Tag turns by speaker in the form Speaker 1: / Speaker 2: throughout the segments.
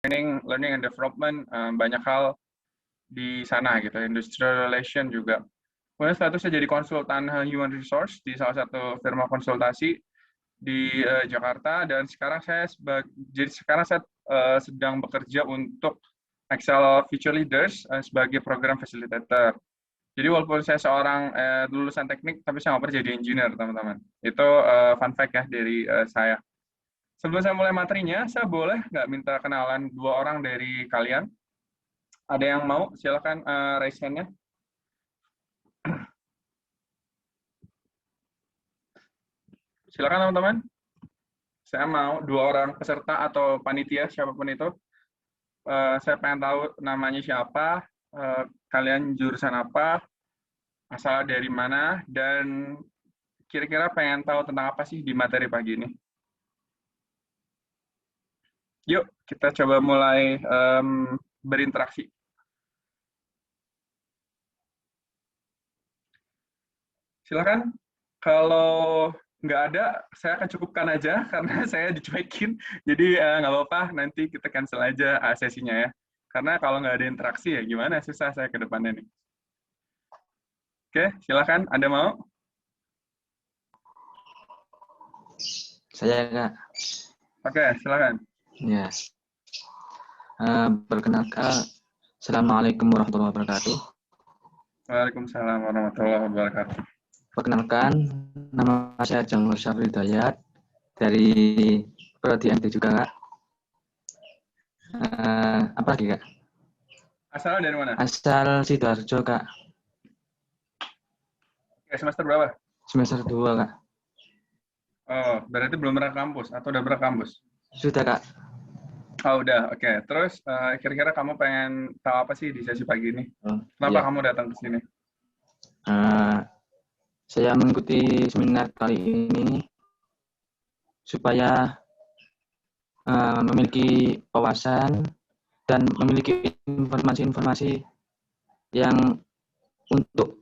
Speaker 1: learning and development, banyak hal di sana gitu, industrial relation juga. Kemudian setelah itu saya jadi konsultan human resource di salah satu firma konsultasi di Jakarta, dan sekarang saya sedang bekerja untuk Excel Future Leaders sebagai program facilitator. Jadi walaupun saya seorang lulusan teknik, tapi saya nggak pernah jadi engineer, teman-teman. Itu fun fact ya dari saya. Sebelum saya mulai materinya, saya boleh nggak minta kenalan 2 orang dari kalian? Ada yang mau? Silakan raise hand-nya. Silakan teman-teman. Saya mau 2 orang peserta atau panitia, siapapun itu. Saya pengen tahu namanya siapa, kalian jurusan apa, asal dari mana, dan kira-kira pengen tahu tentang apa sih di materi pagi ini. Yuk, kita coba mulai berinteraksi. Silakan. Kalau nggak ada, saya akan cukupkan aja karena saya dicuekin. Jadi nggak apa-apa, nanti kita cancel aja sesinya ya. Karena kalau nggak ada interaksi ya gimana, susah saya ke depannya nih. Oke, silakan. Anda mau?
Speaker 2: Saya, Kak.
Speaker 1: Oke, silakan.
Speaker 2: Ya. Perkenalkan, Assalamualaikum warahmatullahi wabarakatuh.
Speaker 1: Waalaikumsalam warahmatullahi wabarakatuh.
Speaker 2: Perkenalkan, nama saya Jamur Syafri Hidayat dari Prodi MT juga, Kak. Apa lagi, Kak?
Speaker 1: Asal dari mana?
Speaker 2: Asal Sidoarjo, Kak.
Speaker 1: Oke, semester berapa?
Speaker 2: Semester 2, Kak.
Speaker 1: Oh, berarti belum pernah kampus atau udah pernah kampus?
Speaker 2: Sudah, Kak.
Speaker 1: Oh, udah. Oke. Terus kira-kira kamu pengen tahu apa sih di sesi pagi ini? Kenapa
Speaker 2: Iya.
Speaker 1: kamu datang ke sini?
Speaker 2: Saya mengikuti seminar kali ini supaya memiliki wawasan dan memiliki informasi-informasi yang untuk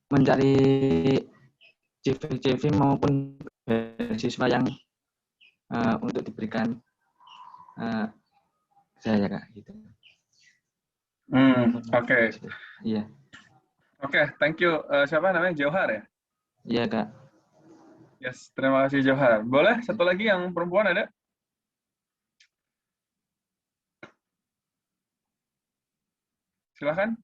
Speaker 2: mencari CV maupun beasiswa yang untuk diberikan saya, Kak, gitu.
Speaker 1: Oke.
Speaker 2: Iya.
Speaker 1: Oke, thank you. Siapa namanya? Johar ya?
Speaker 2: Iya, Kak.
Speaker 1: Yes, terima kasih Johar. Boleh satu lagi yang perempuan ada? Silakan.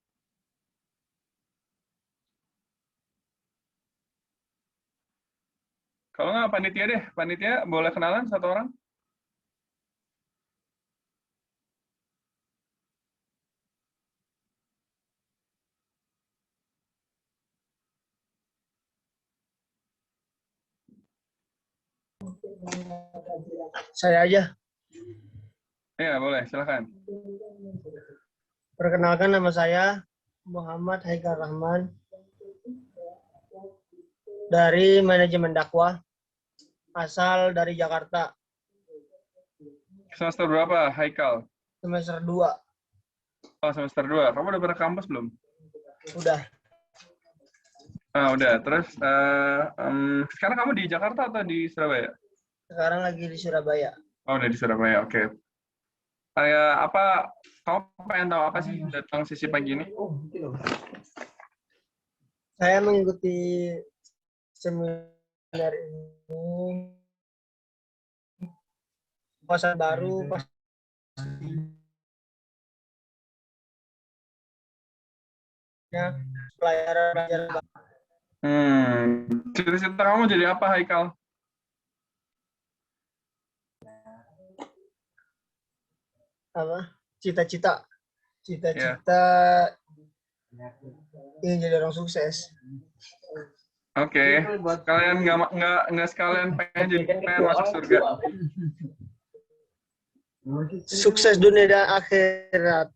Speaker 1: Kalau nggak panitia deh, panitia boleh kenalan satu orang?
Speaker 3: Saya aja.
Speaker 1: Iya, boleh. Silakan.
Speaker 3: Perkenalkan, nama saya Muhammad Haikal Rahman dari manajemen dakwah, asal dari Jakarta.
Speaker 1: Semester berapa, Haikal?
Speaker 3: Semester 2.
Speaker 1: Oh, semester 2. Kamu udah pernah kampus belum?
Speaker 3: Udah.
Speaker 1: Udah. Terus, sekarang kamu di Jakarta atau di Surabaya?
Speaker 3: Sekarang lagi di Surabaya.
Speaker 1: Oh, udah di Surabaya. Oke. Kamu pengen tahu apa sih datang sesi pagi ini?
Speaker 3: Saya mengikuti seminar ini pasar baru, pelajaran.
Speaker 1: Cita-cita kamu jadi apa, Haikal?
Speaker 3: Apa? Cita-cita ingin jadi orang sukses.
Speaker 1: Oke. Kalian nggak sekalian pengen masuk surga?
Speaker 3: Sukses dunia dan akhirat.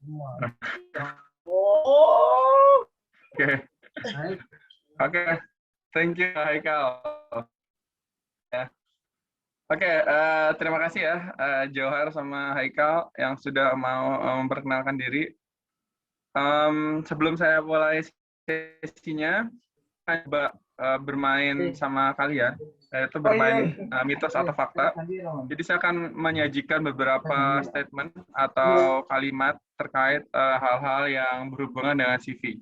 Speaker 1: Oke. Thank you, Haikal. Ya. Oke, terima kasih ya Johar sama Haikal yang sudah mau memperkenalkan diri. Sebelum saya mulai sesinya, coba bermain sama kalian, yaitu bermain mitos atau fakta. Jadi saya akan menyajikan beberapa statement atau kalimat terkait hal-hal yang berhubungan dengan CV.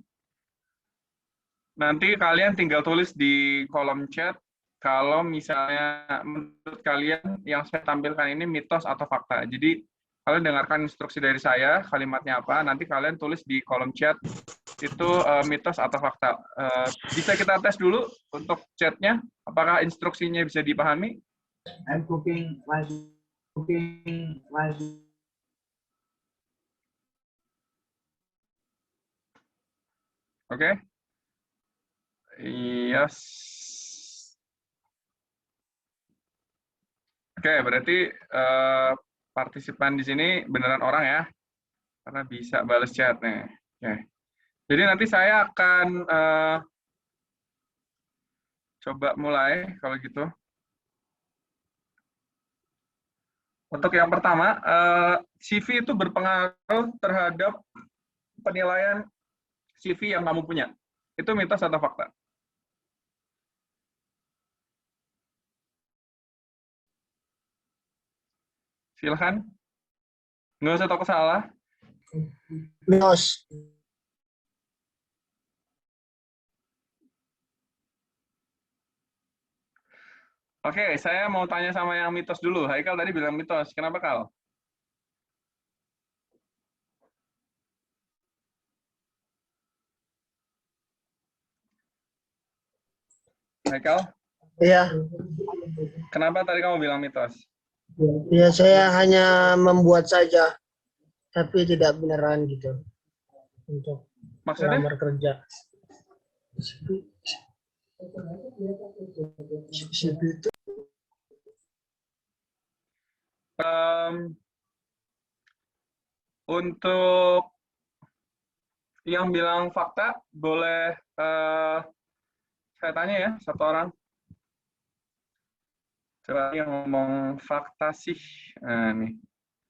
Speaker 1: Nanti kalian tinggal tulis di kolom chat kalau misalnya menurut kalian yang saya tampilkan ini mitos atau fakta. Jadi kalian dengarkan instruksi dari saya, kalimatnya apa, nanti kalian tulis di kolom chat itu mitos atau fakta. Bisa kita tes dulu untuk chatnya, apakah instruksinya bisa dipahami?
Speaker 4: I'm cooking my
Speaker 1: Oke? Yes. Oke, berarti partisipan di sini beneran orang ya, karena bisa balas chat nih. Oke. Jadi nanti saya akan coba mulai kalau gitu. Untuk yang pertama, CV itu berpengaruh terhadap penilaian CV yang kamu punya. Itu mitos atau fakta? Silahkan. Nggak usah takut salah.
Speaker 3: Mitos.
Speaker 1: Oke, saya mau tanya sama yang mitos dulu. Haikal tadi bilang mitos. Kenapa, Kal? Haikal,
Speaker 3: Iya.
Speaker 1: kenapa tadi kamu bilang mitos?
Speaker 3: Ya, saya hanya membuat saja, tapi tidak beneran gitu untuk
Speaker 1: Maksudnya?
Speaker 3: melamar kerja. CV itu
Speaker 1: Untuk yang bilang fakta, boleh saya tanya ya, satu orang. Coba yang ngomong fakta sih. Nah, nih.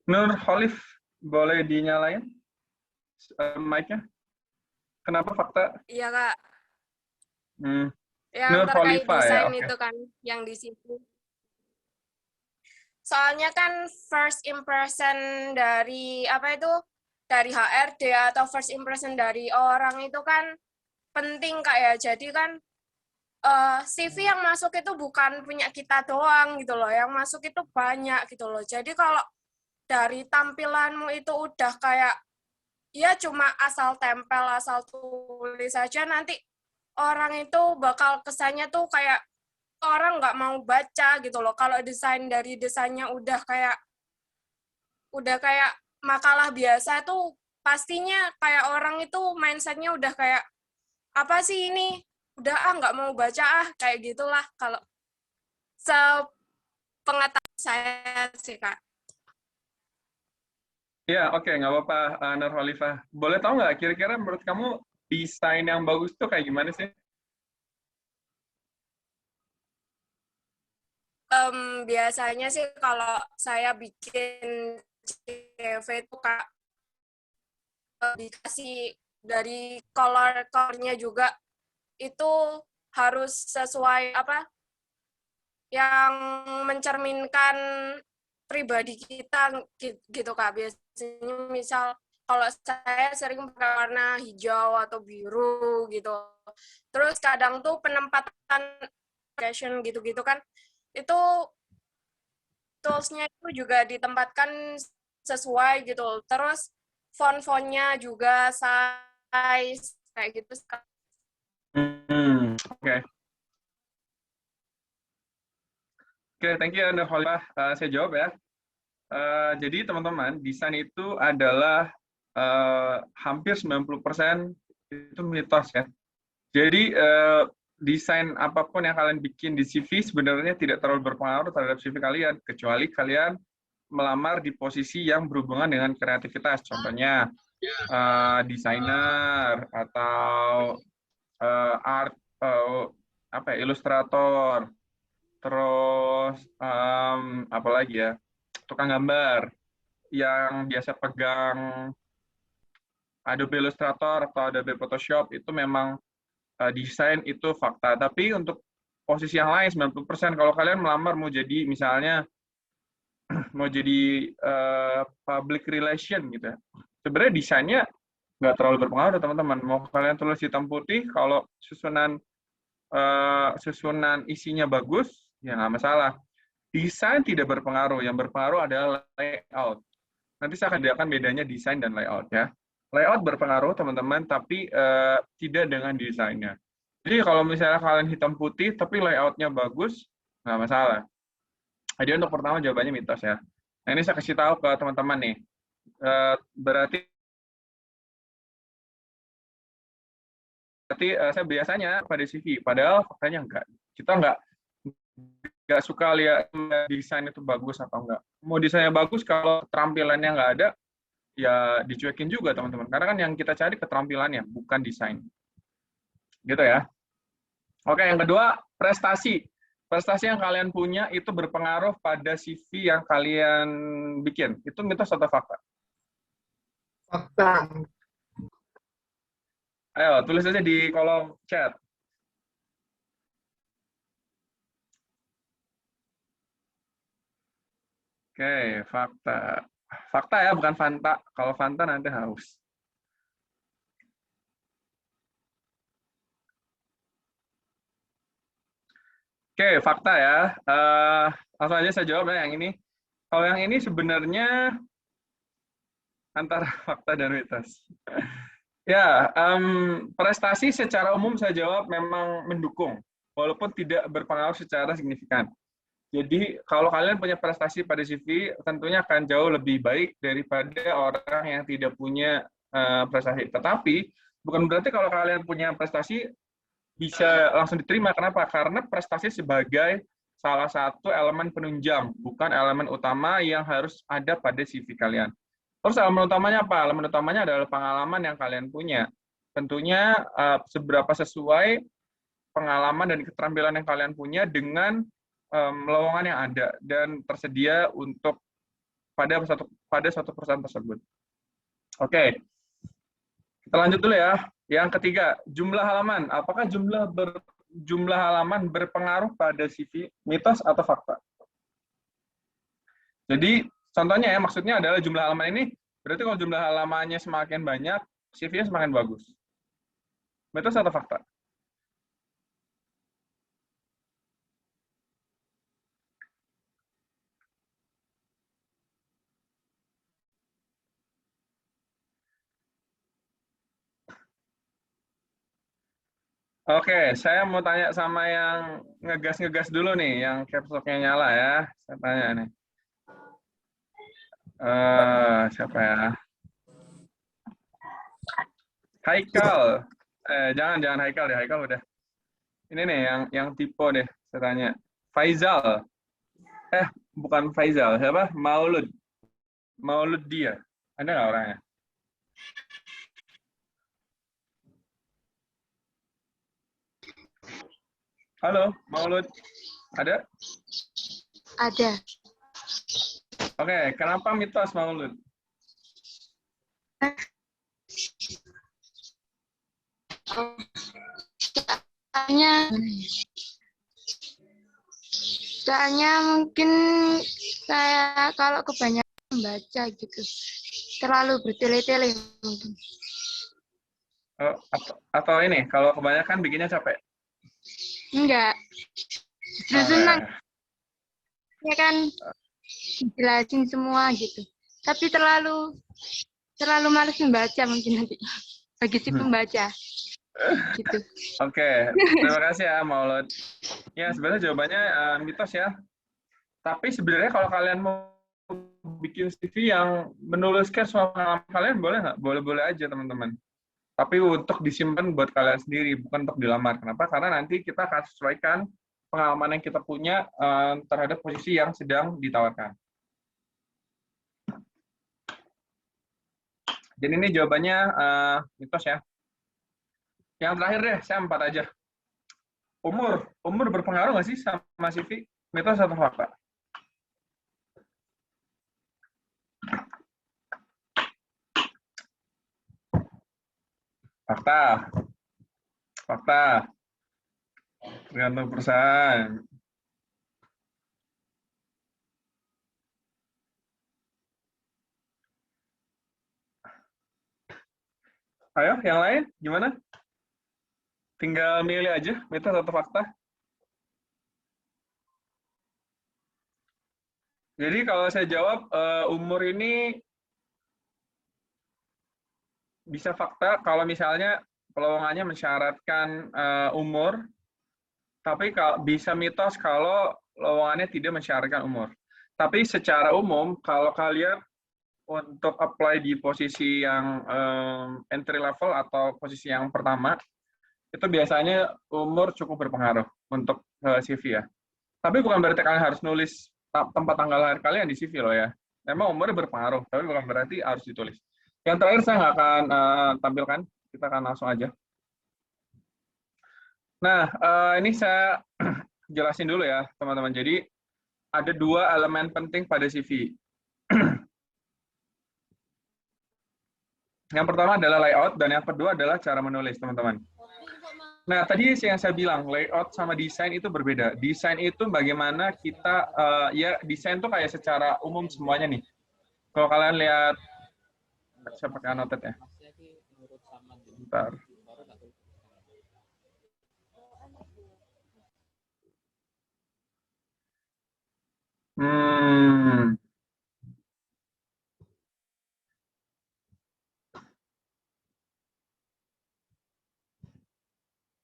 Speaker 1: Nur Khalif, boleh dinyalain mic-nya? Kenapa fakta?
Speaker 5: Iya, Kak.
Speaker 1: Hmm.
Speaker 5: Yang
Speaker 1: Nur
Speaker 5: terkait
Speaker 1: Khalifah ya,
Speaker 5: desain
Speaker 1: oke.
Speaker 5: itu kan, yang di situ. Soalnya kan first impression dari apa itu, dari HRD atau first impression dari orang itu kan penting, Kak ya. Jadi kan CV yang masuk itu bukan punya kita doang gitu loh, yang masuk itu banyak gitu loh. Jadi kalau dari tampilanmu itu udah kayak ya cuma asal tempel, asal tulis saja, nanti orang itu bakal kesannya tuh kayak orang nggak mau baca gitu loh. Kalau dari desainnya udah kayak makalah biasa tuh pastinya kayak orang itu mindsetnya udah kayak apa sih ini, udah nggak mau baca kayak gitulah kalau sepengetahuan saya sih, Kak.
Speaker 1: Ya, oke, nggak apa-apa, Nur Khalifah. Boleh tahu nggak, kira-kira menurut kamu desain yang bagus tuh kayak gimana sih?
Speaker 5: Biasanya sih kalau saya bikin CV itu Kak, dikasih dari color-colornya juga itu harus sesuai apa yang mencerminkan pribadi kita gitu Kak. Biasanya misal kalau saya sering pakai warna hijau atau biru gitu. Terus kadang tuh penempatan fashion gitu-gitu kan itu tools-nya itu juga ditempatkan sesuai gitu. Terus font-fontnya juga size kayak gitu.
Speaker 1: Oke. Oke, thank you, Nur Khalifah. Saya jawab ya. Jadi teman-teman, desain itu adalah hampir 90% itu mitos ya. Jadi desain apapun yang kalian bikin di CV sebenarnya tidak terlalu berpengaruh terhadap CV kalian, kecuali kalian melamar di posisi yang berhubungan dengan kreativitas. Contohnya desainer atau art, ilustrator, terus apa lagi ya, tukang gambar yang biasa pegang Adobe Illustrator atau Adobe Photoshop, itu memang desain itu fakta. Tapi untuk posisi yang lain 90%, kalau kalian melamar mau jadi misalnya mau jadi public relation gitu ya. Sebenarnya desainnya nggak terlalu berpengaruh teman-teman. Mau kalian tulis hitam putih, kalau susunan isinya bagus, ya nggak masalah. Desain tidak berpengaruh, yang berpengaruh adalah layout. Nanti saya akan bedakan bedanya desain dan layout ya. Layout berpengaruh teman-teman, tapi tidak dengan desainnya. Jadi kalau misalnya kalian hitam putih, tapi layoutnya bagus, nggak masalah. Jadi untuk pertama jawabannya mitos ya. Nah ini saya kasih tahu ke teman-teman nih. Berarti saya biasanya pada CV, padahal faktanya enggak. Kita nggak suka lihat desain itu bagus atau enggak. Mau desainnya bagus, kalau keterampilannya nggak ada, ya dicuekin juga teman-teman. Karena kan yang kita cari keterampilannya, bukan desain. Gitu ya. Oke, yang kedua, prestasi. Prestasi yang kalian punya itu berpengaruh pada CV yang kalian bikin. Itu mitos atau fakta?
Speaker 3: Fakta.
Speaker 1: Ayo, tulis aja di kolom chat. Oke, fakta. Fakta ya, bukan Fanta. Kalau Fanta nanti haus. Oke, fakta ya. Langsung aja saya jawab ya yang ini. Kalau yang ini sebenarnya antara fakta dan mitos. Ya, prestasi secara umum saya jawab memang mendukung, walaupun tidak berpengaruh secara signifikan. Jadi kalau kalian punya prestasi pada CV, tentunya akan jauh lebih baik daripada orang yang tidak punya prestasi. Tetapi bukan berarti kalau kalian punya prestasi bisa langsung diterima. Kenapa? Karena prestasi sebagai salah satu elemen penunjang, bukan elemen utama yang harus ada pada CV kalian. Terus elemen utamanya apa? Elemen utamanya adalah pengalaman yang kalian punya. Tentunya seberapa sesuai pengalaman dan keterampilan yang kalian punya dengan lowongan yang ada dan tersedia untuk pada suatu perusahaan tersebut. Oke, kita lanjut dulu ya. Yang ketiga, jumlah halaman. Apakah jumlah halaman berpengaruh pada CV, mitos atau fakta? Jadi contohnya ya, maksudnya adalah jumlah halaman ini, berarti kalau jumlah halamannya semakin banyak, CV-nya semakin bagus. Mitos atau fakta? Oke, saya mau tanya sama yang ngegas-ngegas dulu nih, yang caps lock-nya nyala ya. Saya tanya nih. Siapa ya? Haikal. Jangan Haikal deh, Haikal udah. Ini nih yang tipe deh, saya tanya. Faizal. Bukan Faizal, siapa? Maulud. Maulud dia. Ada nggak orangnya? Halo, Maulud. Ada?
Speaker 6: Ada.
Speaker 1: Oke, kenapa mitos Maulud?
Speaker 6: Soalnya mungkin saya kalau kebanyakan membaca gitu, terlalu bertele-tele mungkin.
Speaker 1: Atau ini, kalau kebanyakan bikinnya capek?
Speaker 6: Enggak. Justru senang. Ya kan jelasin semua gitu. Tapi terlalu malas membaca mungkin nanti bagi si pembaca. Gitu.
Speaker 1: Oke, terima kasih ya Maulud. Ya sebenarnya jawabannya mitos ya. Tapi sebenarnya kalau kalian mau bikin CV yang menuliskan semua pengalaman kalian, boleh nggak? Boleh-boleh aja teman-teman. Tapi untuk disimpan buat kalian sendiri, bukan untuk dilamar. Kenapa? Karena nanti kita akan sesuaikan pengalaman yang kita punya terhadap posisi yang sedang ditawarkan. Jadi ini jawabannya mitos ya. Yang terakhir deh, saya 4 aja. Umur berpengaruh nggak sih sama CV? Mitos atau fakta? Fakta. Fakta. Tergantung perusahaan. Ayo, yang lain gimana? Tinggal milih aja, mitos atau fakta. Jadi kalau saya jawab, umur ini bisa fakta kalau misalnya pelowongannya mensyaratkan umur, tapi bisa mitos kalau lowongannya tidak mensyaratkan umur. Tapi secara umum, kalau kalian untuk apply di posisi yang entry level atau posisi yang pertama, itu biasanya umur cukup berpengaruh untuk CV ya. Tapi bukan berarti kalian harus nulis tempat tanggal lahir kalian di CV loh ya. Memang umurnya berpengaruh, tapi bukan berarti harus ditulis. Yang terakhir saya nggak akan tampilkan, kita akan langsung aja. Nah, ini saya jelasin dulu ya, teman-teman. Jadi, ada 2 elemen penting pada CV. Yang pertama adalah layout, dan yang kedua adalah cara menulis, teman-teman. Nah, tadi yang saya bilang, layout sama desain itu berbeda. Desain itu bagaimana kita, ya desain itu kayak secara umum semuanya nih. Kalau kalian lihat, saya pakai annotate ya. Bentar.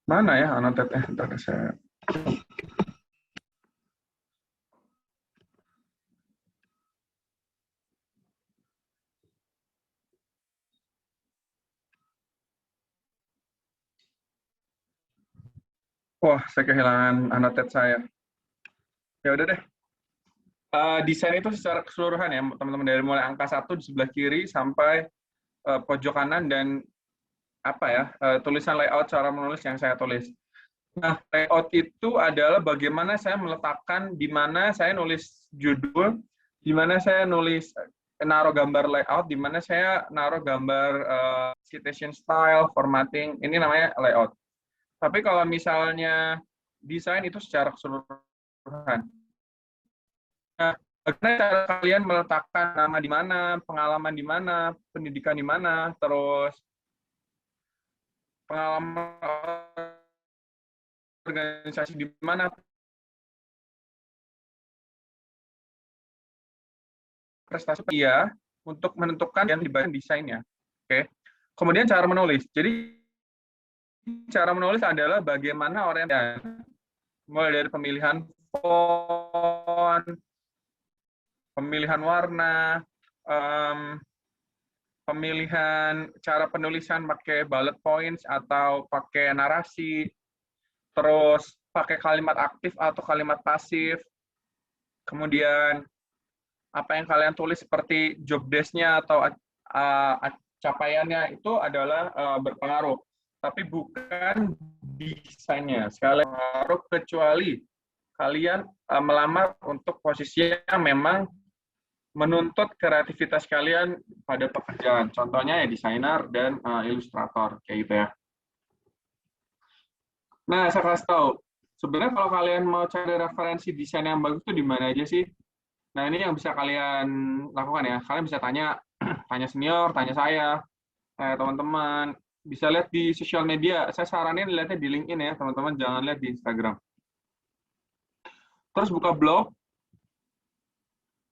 Speaker 1: Mana ya annotate-nya? Bentar saya. Wah, saya kehilangan annotate saya. Ya udah deh. Desain itu secara keseluruhan ya, teman-teman, dari mulai angka 1 di sebelah kiri sampai pojok kanan dan apa ya, tulisan layout cara menulis yang saya tulis. Nah, layout itu adalah bagaimana saya meletakkan di mana saya nulis judul, di mana saya nulis naruh gambar layout, di mana saya naruh gambar citation style, formatting, ini namanya layout. Tapi kalau misalnya desain itu secara keseluruhan. Nah, bagaimana cara kalian meletakkan nama di mana, pengalaman di mana, pendidikan di mana, terus pengalaman organisasi di mana, prestasi iya, untuk menentukan yang dibahas desainnya. Oke. Kemudian cara menulis. Jadi cara menulis adalah bagaimana orientasi, mulai dari pemilihan font, pemilihan warna, pemilihan cara penulisan pakai bullet points atau pakai narasi, terus pakai kalimat aktif atau kalimat pasif, kemudian apa yang kalian tulis seperti job desk-nya atau capaiannya itu adalah berpengaruh. Tapi bukan desainnya. Sekali pengaruh kecuali kalian melamar untuk posisi yang memang menuntut kreativitas kalian pada pekerjaan. Contohnya ya desainer dan ilustrator, kayak gitu ya. Nah, saya kasih tahu. Sebenarnya kalau kalian mau cari referensi desain yang bagus itu di mana aja sih? Nah, ini yang bisa kalian lakukan ya. Kalian bisa tanya senior, tanya saya, teman-teman. Bisa lihat di sosial media. Saya saranin lihatnya di LinkedIn ya, teman-teman. Jangan lihat di Instagram. Terus buka blog.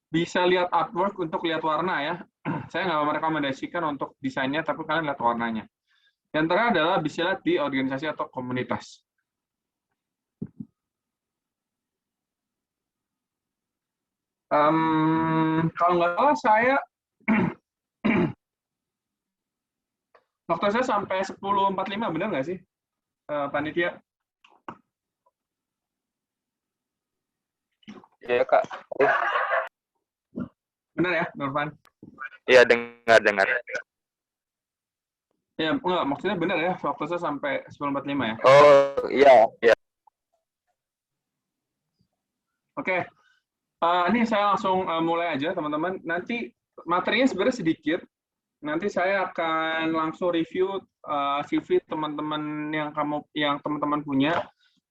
Speaker 1: Bisa lihat artwork untuk lihat warna ya. Saya nggak merekomendasikan untuk desainnya, tapi kalian lihat warnanya. Yang terakhir adalah bisa lihat di organisasi atau komunitas. Kalau nggak salah saya waktu saya sampai 10.45, benar nggak sih, panitia?
Speaker 7: Iya, Kak.
Speaker 1: Benar ya, Nurfan?
Speaker 7: Iya, dengar.
Speaker 1: Ya, enggak, maksudnya benar ya, waktu saya sampai 10.45 ya?
Speaker 7: Oh, iya.
Speaker 1: Oke. Ini saya langsung mulai aja, teman-teman. Nanti materinya sebenarnya sedikit, nanti saya akan langsung review CV teman-teman yang teman-teman punya,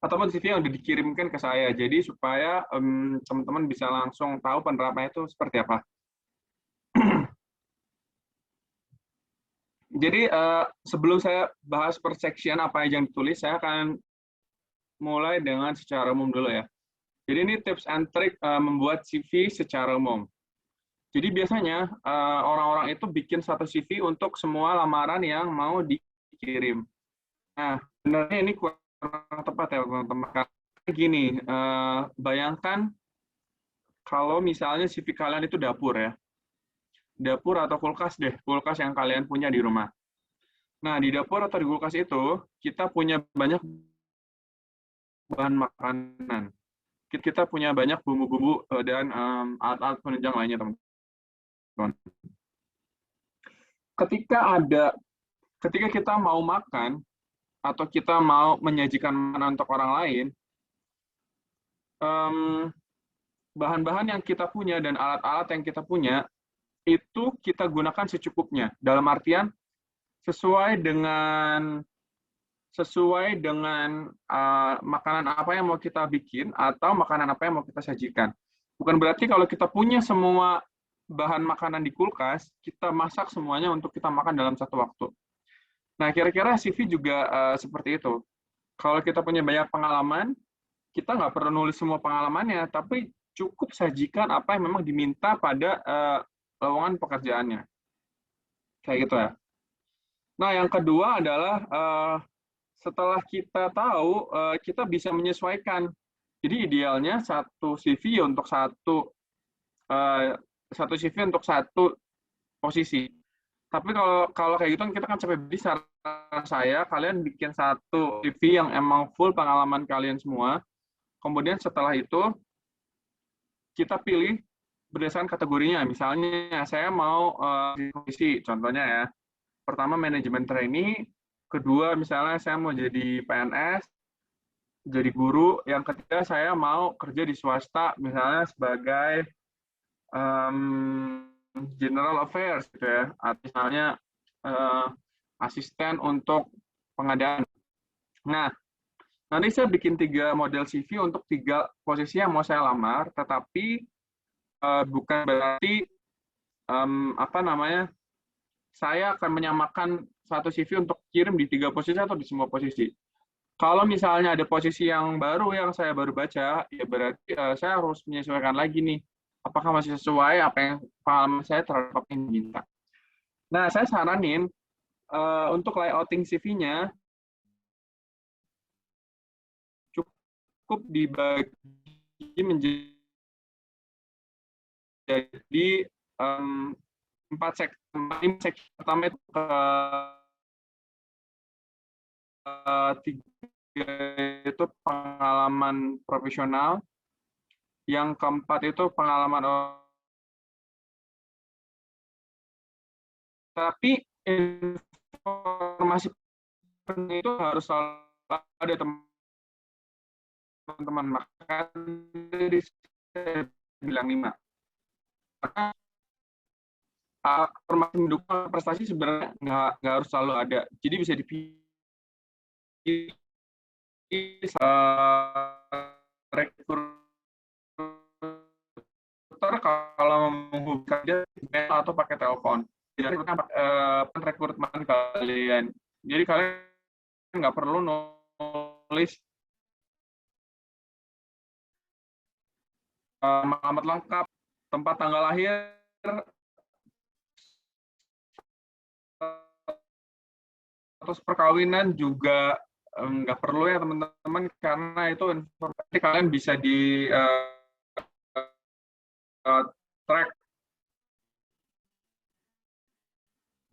Speaker 1: ataupun CV yang udah dikirimkan ke saya. Jadi supaya teman-teman bisa langsung tahu penerapannya itu seperti apa. Jadi sebelum saya bahas per section apa yang ditulis, saya akan mulai dengan secara umum dulu ya. Jadi ini tips and trick membuat CV secara umum. Jadi biasanya orang-orang itu bikin satu CV untuk semua lamaran yang mau dikirim. Nah, sebenarnya ini kurang tepat ya teman-teman. Karena gini, bayangkan kalau misalnya CV kalian itu dapur ya. Dapur atau kulkas deh, kulkas yang kalian punya di rumah. Nah, di dapur atau di kulkas itu, kita punya banyak bahan makanan. Kita punya banyak bumbu-bumbu dan alat-alat penunjang lainnya, teman-teman. Ketika kita mau makan atau kita mau menyajikan makanan untuk orang lain, bahan-bahan yang kita punya dan alat-alat yang kita punya itu kita gunakan secukupnya. Dalam artian sesuai dengan makanan apa yang mau kita bikin atau makanan apa yang mau kita sajikan. Bukan berarti kalau kita punya semua bahan makanan di kulkas, kita masak semuanya untuk kita makan dalam satu waktu. Nah, kira-kira CV juga seperti itu. Kalau kita punya banyak pengalaman, kita nggak perlu nulis semua pengalamannya, tapi cukup sajikan apa yang memang diminta pada lowongan pekerjaannya. Kayak gitu ya. Nah, yang kedua adalah setelah kita tahu, kita bisa menyesuaikan. Jadi idealnya satu CV untuk satu CV untuk satu posisi. Tapi kalau kayak gitu kita kan capek. Jadi saran saya, kalian bikin satu CV yang emang full pengalaman kalian semua. Kemudian setelah itu kita pilih berdasarkan kategorinya. Misalnya saya mau posisi, contohnya ya. Pertama manajemen trainee, kedua misalnya saya mau jadi PNS, jadi guru, yang ketiga saya mau kerja di swasta, misalnya sebagai general affairs gitu ya, atau misalnya asisten untuk pengadaan. Nah, nanti saya bikin 3 model CV untuk 3 posisi yang mau saya lamar, tetapi bukan berarti saya akan menyamakan satu CV untuk kirim di 3 posisi atau di semua posisi. Kalau misalnya ada posisi yang baru yang saya baru baca, ya berarti saya harus menyesuaikan lagi nih. Apakah masih sesuai apa yang pengalaman saya terhadap apa yang diminta. Nah, saya saranin untuk layouting CV-nya cukup dibagi menjadi 4 segmen. Pertama itu 3 itu pengalaman profesional, yang keempat itu pengalaman, tapi informasi penting itu harus selalu ada, teman-teman. Maka dari saya bilang 5. Karena informasi mendukung prestasi sebenarnya nggak harus selalu ada. Jadi bisa dipilih rekruter kalau menghubungkan dia email atau pakai telepon. Jadi rekrutmen kalian. Jadi kalian nggak perlu nulis alamat lengkap, tempat tanggal lahir, status perkawinan juga nggak perlu ya teman-teman, karena itu informasi kalian bisa di track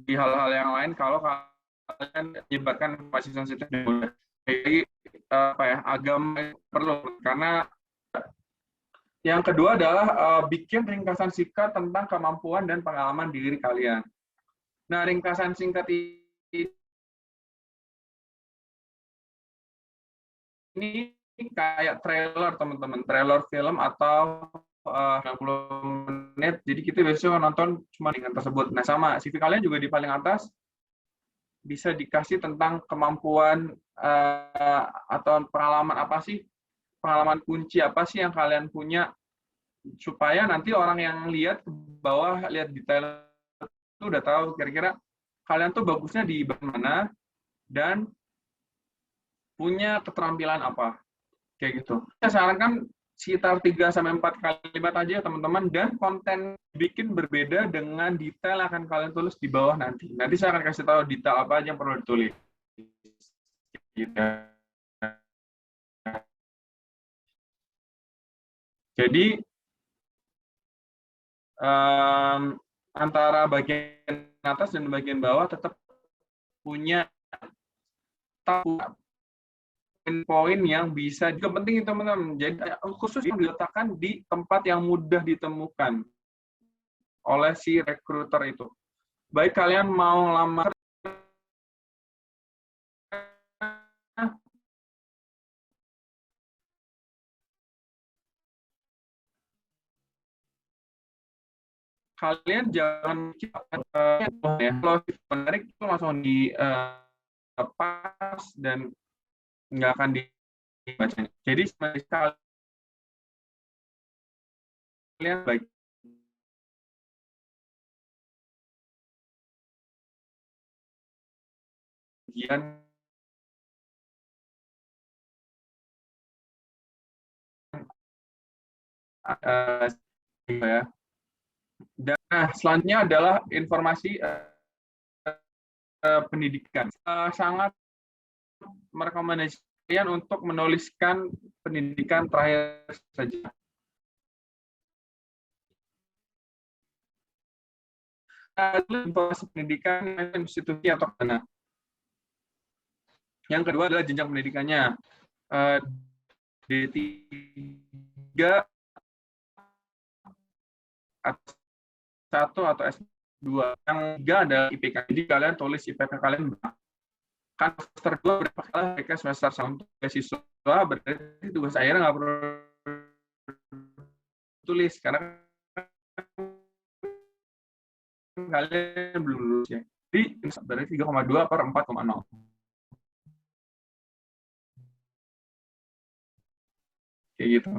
Speaker 1: di hal-hal yang lain kalau kalian menyebarkan informasi sensitif dan mudah. Jadi agama perlu, karena yang kedua adalah bikin ringkasan singkat tentang kemampuan dan pengalaman diri kalian. Nah, ringkasan singkat ini kayak trailer, teman-teman, trailer film atau 90 menit, jadi kita biasanya nonton cuma dengan tersebut. Nah, sama CV kalian juga di paling atas bisa dikasih tentang kemampuan atau pengalaman apa sih, pengalaman kunci apa sih yang kalian punya, supaya nanti orang yang lihat ke bawah, lihat detail itu udah tahu kira-kira kalian tuh bagusnya di bagian mana dan punya keterampilan apa, kayak gitu. Saya sarankan sekitar 3-4 kalimat aja teman-teman, dan konten bikin berbeda dengan detail yang akan kalian tulis di bawah nanti. Nanti saya akan kasih tahu detail apa aja yang perlu ditulis. Jadi antara bagian atas dan bagian bawah tetap punya poin yang bisa juga penting, teman-teman. Jadi khusus yang diletakkan di tempat yang mudah ditemukan oleh si recruiter itu. Baik kalian mau lamar kalian jangan ya, kalau menarik itu langsung di pas dan nggak akan dibacanya. Jadi sekali kalian bagian ya. Dan selanjutnya adalah informasi pendidikan. Sangat merekomendasikan untuk menuliskan pendidikan terakhir saja. Informasi pendidikan institusi atau mana. Yang kedua adalah jenjang pendidikannya. D3 S1 atau S2. Yang ketiga adalah IPK. Jadi kalian tulis IPK kalian berapa. Kan semester 2 berapa kali IPK semester 1 beasiswa, berarti tugas akhirnya nggak perlu tulis karena kalian belum lulus ya. Jadi berarti 3,2/4,0. Kayak gitu.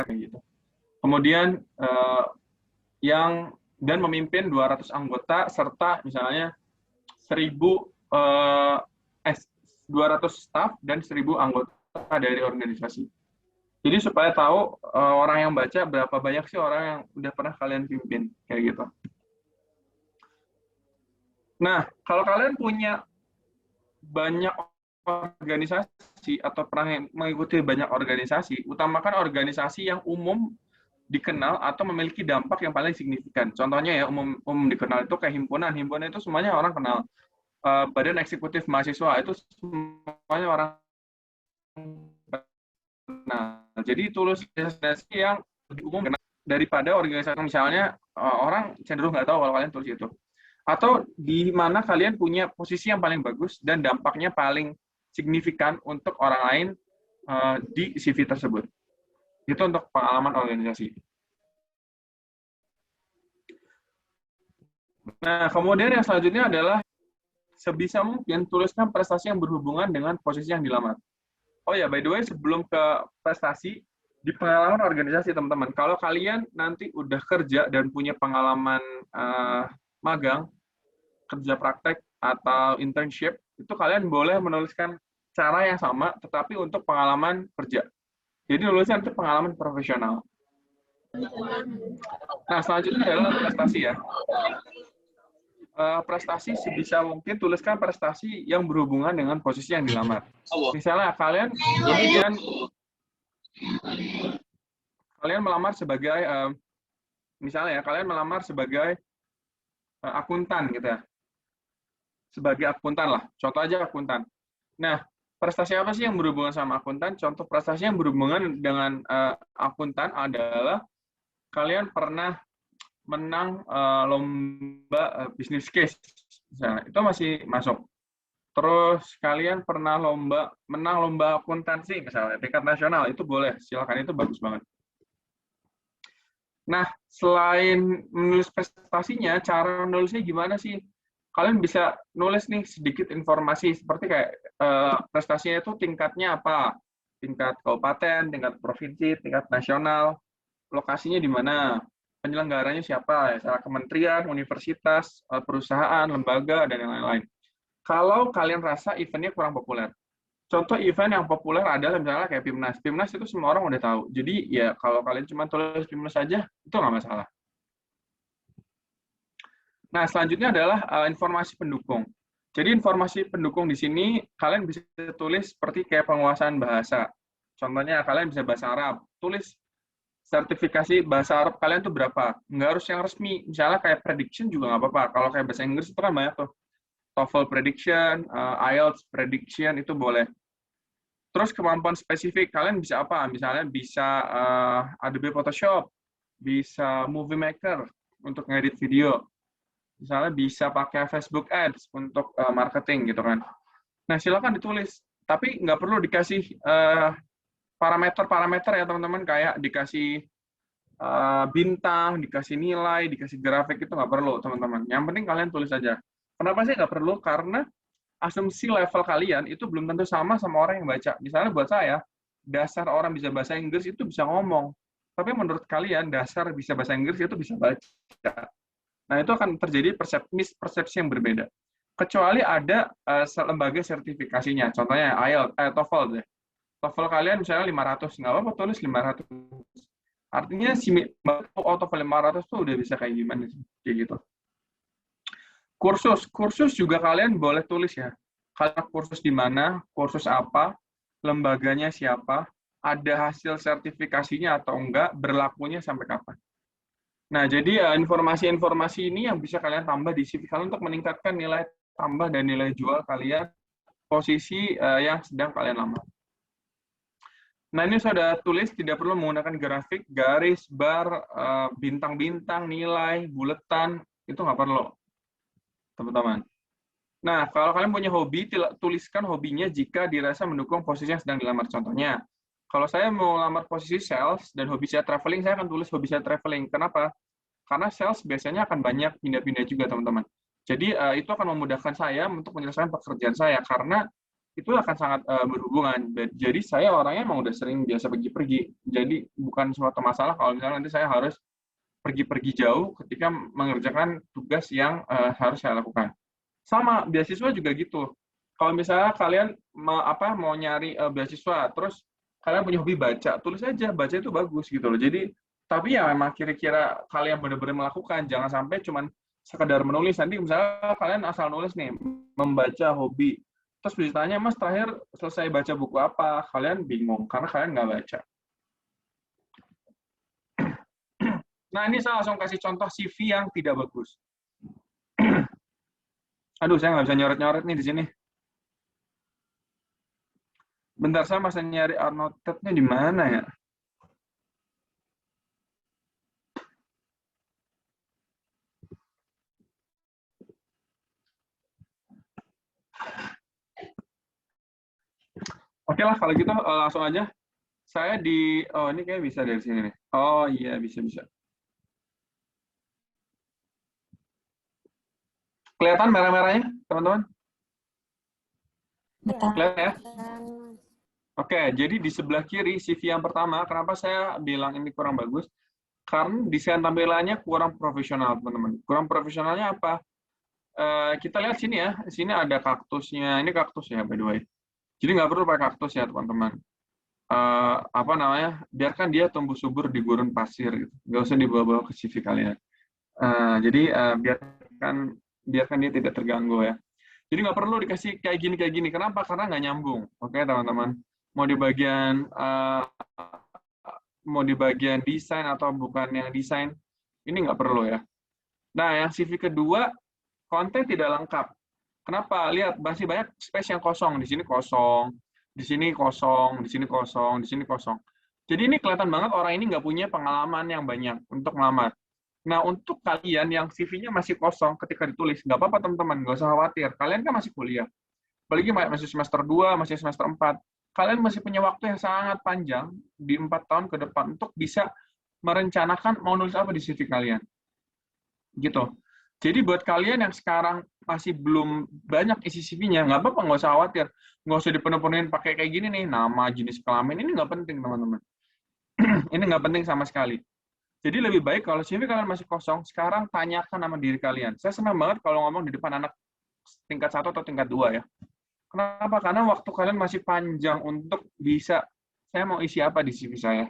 Speaker 1: Gitu. Kemudian yang dan memimpin 200 anggota serta misalnya 200 staf dan 1.000 anggota dari organisasi. Jadi supaya tahu orang yang baca berapa banyak sih orang yang udah pernah kalian pimpin, kayak gitu. Nah, kalau kalian punya banyak organisasi atau pernah mengikuti banyak organisasi, utamakan organisasi yang umum dikenal atau memiliki dampak yang paling signifikan. Contohnya ya, umum dikenal itu kayak himpunan. Himpunan itu semuanya orang kenal. Badan eksekutif mahasiswa itu semuanya orang kenal. Jadi tulis organisasi yang umum daripada organisasi misalnya orang cenderung nggak tahu kalau kalian tulis itu. Atau di mana kalian punya posisi yang paling bagus dan dampaknya paling signifikan untuk orang lain di CV tersebut. Itu untuk pengalaman organisasi. Nah, kemudian yang selanjutnya adalah sebisa mungkin tuliskan prestasi yang berhubungan dengan posisi yang dilamar. Oh ya, by the way, sebelum ke prestasi, di pengalaman organisasi, teman-teman, kalau kalian nanti udah kerja dan punya pengalaman magang, kerja praktek, atau internship, itu kalian boleh menuliskan cara yang sama, tetapi untuk pengalaman kerja. Jadi nulisnya itu pengalaman profesional. Nah, selanjutnya adalah prestasi ya. Prestasi sebisa mungkin tuliskan prestasi yang berhubungan dengan posisi yang dilamar. Misalnya kalian melamar sebagai misalnya kalian melamar sebagai akuntan gitu ya. Sebagai akuntan lah. Contoh aja akuntan. Nah, prestasi apa sih yang berhubungan sama akuntan? Contoh prestasi yang berhubungan dengan akuntan adalah kalian pernah menang lomba business case, misalnya, itu masih masuk. Terus kalian pernah menang lomba akuntansi, misalnya tingkat nasional, itu boleh, silakan, itu bagus banget. Nah, selain menulis prestasinya, cara menulisnya gimana sih? Kalian bisa nulis nih sedikit informasi, seperti kayak prestasinya itu tingkatnya apa? Tingkat kabupaten, tingkat provinsi, tingkat nasional, lokasinya di mana, penyelenggaranya siapa, ya, kementerian, universitas, perusahaan, lembaga, dan yang lain-lain. Kalau kalian rasa eventnya kurang populer, contoh event yang populer adalah misalnya kayak PIMNAS. PIMNAS itu semua orang udah tahu. Jadi ya kalau kalian cuma tulis PIMNAS saja, itu nggak masalah. Nah, selanjutnya adalah informasi pendukung. Jadi informasi pendukung di sini kalian bisa tulis seperti kayak penguasaan bahasa. Contohnya kalian bisa bahasa Arab, tulis sertifikasi bahasa Arab kalian tuh berapa. Nggak harus yang resmi. Misalnya kayak prediction juga nggak apa-apa. Kalau kayak bahasa Inggris itu kan banyak tuh. TOEFL prediction, IELTS prediction, itu boleh. Terus kemampuan spesifik, kalian bisa apa? Misalnya bisa Adobe Photoshop, bisa Movie Maker untuk ngedit video. Misalnya bisa pakai Facebook Ads untuk marketing gitu kan. Nah, silakan ditulis. Tapi nggak perlu dikasih parameter-parameter ya teman-teman, kayak dikasih bintang, dikasih nilai, dikasih grafik, itu nggak perlu teman-teman. Yang penting kalian tulis aja. Kenapa sih nggak perlu? Karena asumsi level kalian itu belum tentu sama orang yang baca. Misalnya buat saya, dasar orang bisa bahasa Inggris itu bisa ngomong. Tapi menurut kalian, dasar bisa bahasa Inggris itu bisa baca. Nah, itu akan terjadi persepsi yang berbeda. Kecuali ada lembaga sertifikasinya. Contohnya IELTS, TOEFL deh. TOEFL kalian misalnya 500, nggak apa-apa tulis 500. Artinya si TOEFL 500 tuh udah bisa kayak gimana sih? Kayak gitu. Kursus juga kalian boleh tulis ya. Kalian kursus di mana, kursus apa, lembaganya siapa, ada hasil sertifikasinya atau enggak, berlakunya sampai kapan. Nah, jadi informasi-informasi ini yang bisa kalian tambah di CV kalian untuk meningkatkan nilai tambah dan nilai jual kalian, posisi yang sedang kalian lamar. Nah, ini sudah tulis, tidak perlu menggunakan grafik, garis, bar, bintang-bintang, nilai, buletan, itu nggak perlu, teman-teman. Nah, kalau kalian punya hobi, tuliskan hobinya jika dirasa mendukung posisi yang sedang dilamar. Contohnya, kalau saya mau lamar posisi sales dan hobi saya traveling, saya akan tulis hobi saya traveling. Kenapa? Karena sales biasanya akan banyak pindah-pindah juga, teman-teman. Jadi, itu akan memudahkan saya untuk menyelesaikan pekerjaan saya, karena itu akan sangat berhubungan. Jadi, saya orangnya emang udah sering biasa pergi-pergi. Jadi, bukan suatu masalah kalau misalnya nanti saya harus pergi-pergi jauh ketika mengerjakan tugas yang harus saya lakukan. Sama, beasiswa juga gitu. Kalau misalnya kalian mau nyari beasiswa, terus kalian punya hobi baca, tulis aja, baca itu bagus gitu loh. Jadi, tapi ya memang kira-kira kalian benar-benar melakukan, jangan sampai cuman sekedar menulis. Nanti misalnya kalian asal nulis nih, membaca hobi, terus ditanya, Mas terakhir selesai baca buku apa? Kalian bingung, karena kalian nggak baca. Nah, ini saya langsung kasih contoh CV yang tidak bagus. Aduh, saya nggak bisa nyoret-nyoret nih di sini. Bentar, saya masih nyari annotate-nya di mana ya? Oke lah, kalau gitu langsung aja. Saya ini kayak bisa dari sini nih. Oh iya, bisa. Kelihatan merah-merahnya, teman-teman? Kelihatan ya? Oke, jadi di sebelah kiri CV yang pertama, kenapa saya bilang ini kurang bagus? Karena desain tampilannya kurang profesional, teman-teman. Kurang profesionalnya apa? Kita lihat sini ya, sini ada kaktusnya. Ini kaktus ya, by the way. Jadi nggak perlu pakai kaktus ya, teman-teman. Biarkan dia tumbuh subur di gurun pasir, gitu. Nggak usah dibawa-bawa ke CV kalian. Jadi biarkan dia tidak terganggu ya. Jadi nggak perlu dikasih kayak gini. Kenapa? Karena nggak nyambung. Oke, teman-teman. Mau di bagian desain atau bukan yang desain, ini nggak perlu ya. Nah, yang CV kedua, konten tidak lengkap. Kenapa? Lihat, masih banyak space yang kosong. Di sini kosong. Di sini kosong, di sini kosong, di sini kosong. Jadi ini kelihatan banget orang ini nggak punya pengalaman yang banyak untuk melamar. Nah, untuk kalian yang CV-nya masih kosong ketika ditulis, nggak apa-apa teman-teman, nggak usah khawatir. Kalian kan masih kuliah. Apalagi masih semester 2, masih semester 4. Kalian masih punya waktu yang sangat panjang di 4 tahun ke depan untuk bisa merencanakan mau nulis apa di CV kalian. Gitu. Jadi buat kalian yang sekarang masih belum banyak isi CV-nya, nggak apa-apa, nggak usah khawatir. Nggak usah dipenuh-penuhin pakai kayak gini nih, nama, jenis kelamin, ini nggak penting, teman-teman. Ini nggak penting sama sekali. Jadi lebih baik kalau CV kalian masih kosong, sekarang tanyakan nama diri kalian. Saya senang banget kalau ngomong di depan anak tingkat 1 atau tingkat 2 ya. Kenapa? Karena waktu kalian masih panjang untuk bisa, saya mau isi apa di CV saya.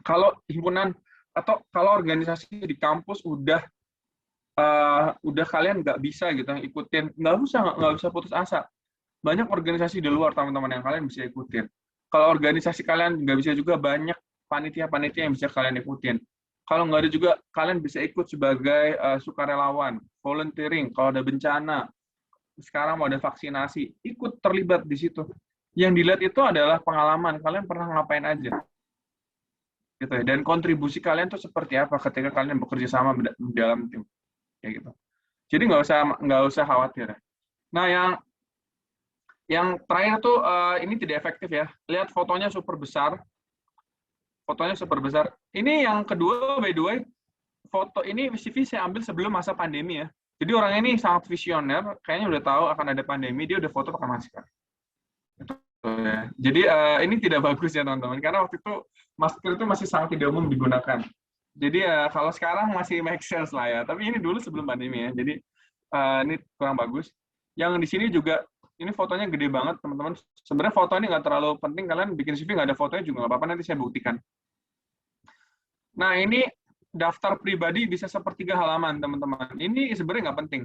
Speaker 1: Kalau himpunan atau kalau organisasi di kampus udah kalian nggak bisa gitu ikutin, nggak usah putus asa. Banyak organisasi di luar teman-teman yang kalian bisa ikutin. Kalau organisasi kalian nggak bisa juga, banyak panitia-panitia yang bisa kalian ikutin. Kalau nggak ada juga, kalian bisa ikut sebagai sukarelawan, volunteering. Kalau ada bencana, sekarang mau ada vaksinasi, ikut terlibat di situ. Yang dilihat itu adalah pengalaman kalian pernah ngapain aja. Gitu ya. Dan kontribusi kalian tuh seperti apa ketika kalian bekerja sama di dalam tim, kayak gitu. Jadi nggak usah khawatir. Nah, yang terakhir tuh ini tidak efektif ya. Lihat fotonya super besar. Fotonya super besar. Ini yang kedua, by the way, foto ini CV saya ambil sebelum masa pandemi ya. Jadi orang ini sangat visioner, kayaknya udah tahu akan ada pandemi, dia udah foto pakai masker. Jadi ini tidak bagus ya teman-teman, karena waktu itu masker itu masih sangat tidak umum digunakan. Jadi kalau sekarang masih make sense lah ya, tapi ini dulu sebelum pandemi ya, jadi ini kurang bagus. Yang di sini juga, ini fotonya gede banget teman-teman. Sebenarnya foto ini nggak terlalu penting, kalian bikin CV nggak ada fotonya juga nggak apa-apa, nanti saya buktikan. Nah ini daftar pribadi bisa 1/3 halaman teman-teman. Ini sebenarnya nggak penting.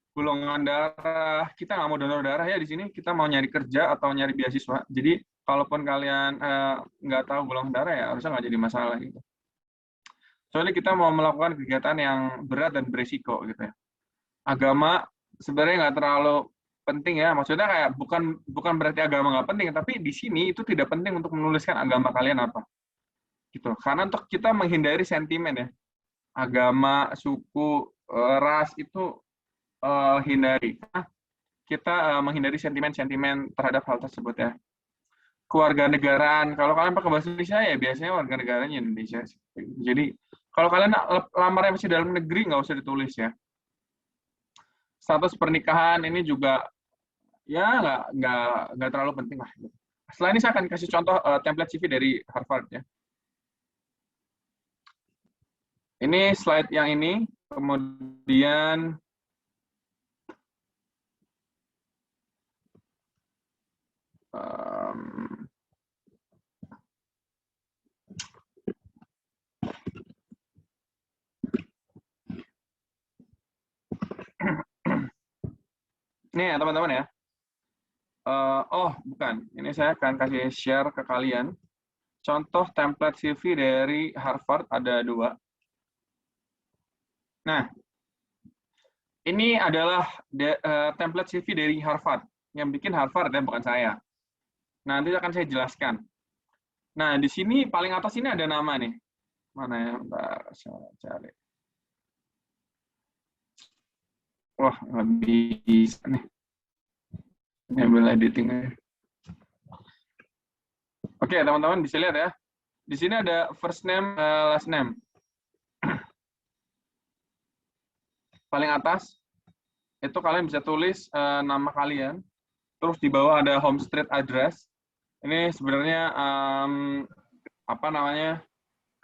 Speaker 1: Golongan darah, kita nggak mau donor darah ya di sini, kita mau nyari kerja atau nyari beasiswa. Jadi kalaupun kalian nggak tahu golongan darah ya harusnya nggak jadi masalah gitu. Soalnya kita mau melakukan kegiatan yang berat dan berisiko gitu ya. Agama sebenarnya nggak terlalu penting ya, maksudnya kayak bukan berarti agama nggak penting, tapi di sini itu tidak penting untuk menuliskan agama kalian apa. Gitu. Karena untuk kita menghindari sentimen ya. Agama, suku, ras itu hindari. Kita menghindari sentimen-sentimen terhadap hal tersebut ya. Kewarganegaraan, kalau kalian pakai bahasa Indonesia ya biasanya warga negaranya Indonesia. Jadi kalau kalian lamarnya masih dalam negeri nggak usah ditulis ya. Status pernikahan ini juga ya nggak terlalu penting lah. Setelah ini saya akan kasih contoh template CV dari Harvard ya. Ini slide yang ini, kemudian ini ya teman-teman ya. Oh bukan, ini saya akan kasih share ke kalian. Contoh template CV dari Harvard ada 2. Nah, ini adalah template CV dari Harvard. Yang bikin Harvard ya, bukan saya. Nanti akan saya jelaskan. Nah, di sini paling atas ini ada nama nih. Mana ya? Bentar, saya cari. Wah, nggak bisa nih. Ini ambil editing aja. Oke, teman-teman bisa lihat ya. Di sini ada first name, last name. Paling atas, itu kalian bisa tulis nama kalian. Terus di bawah ada home street address. Ini sebenarnya apa namanya,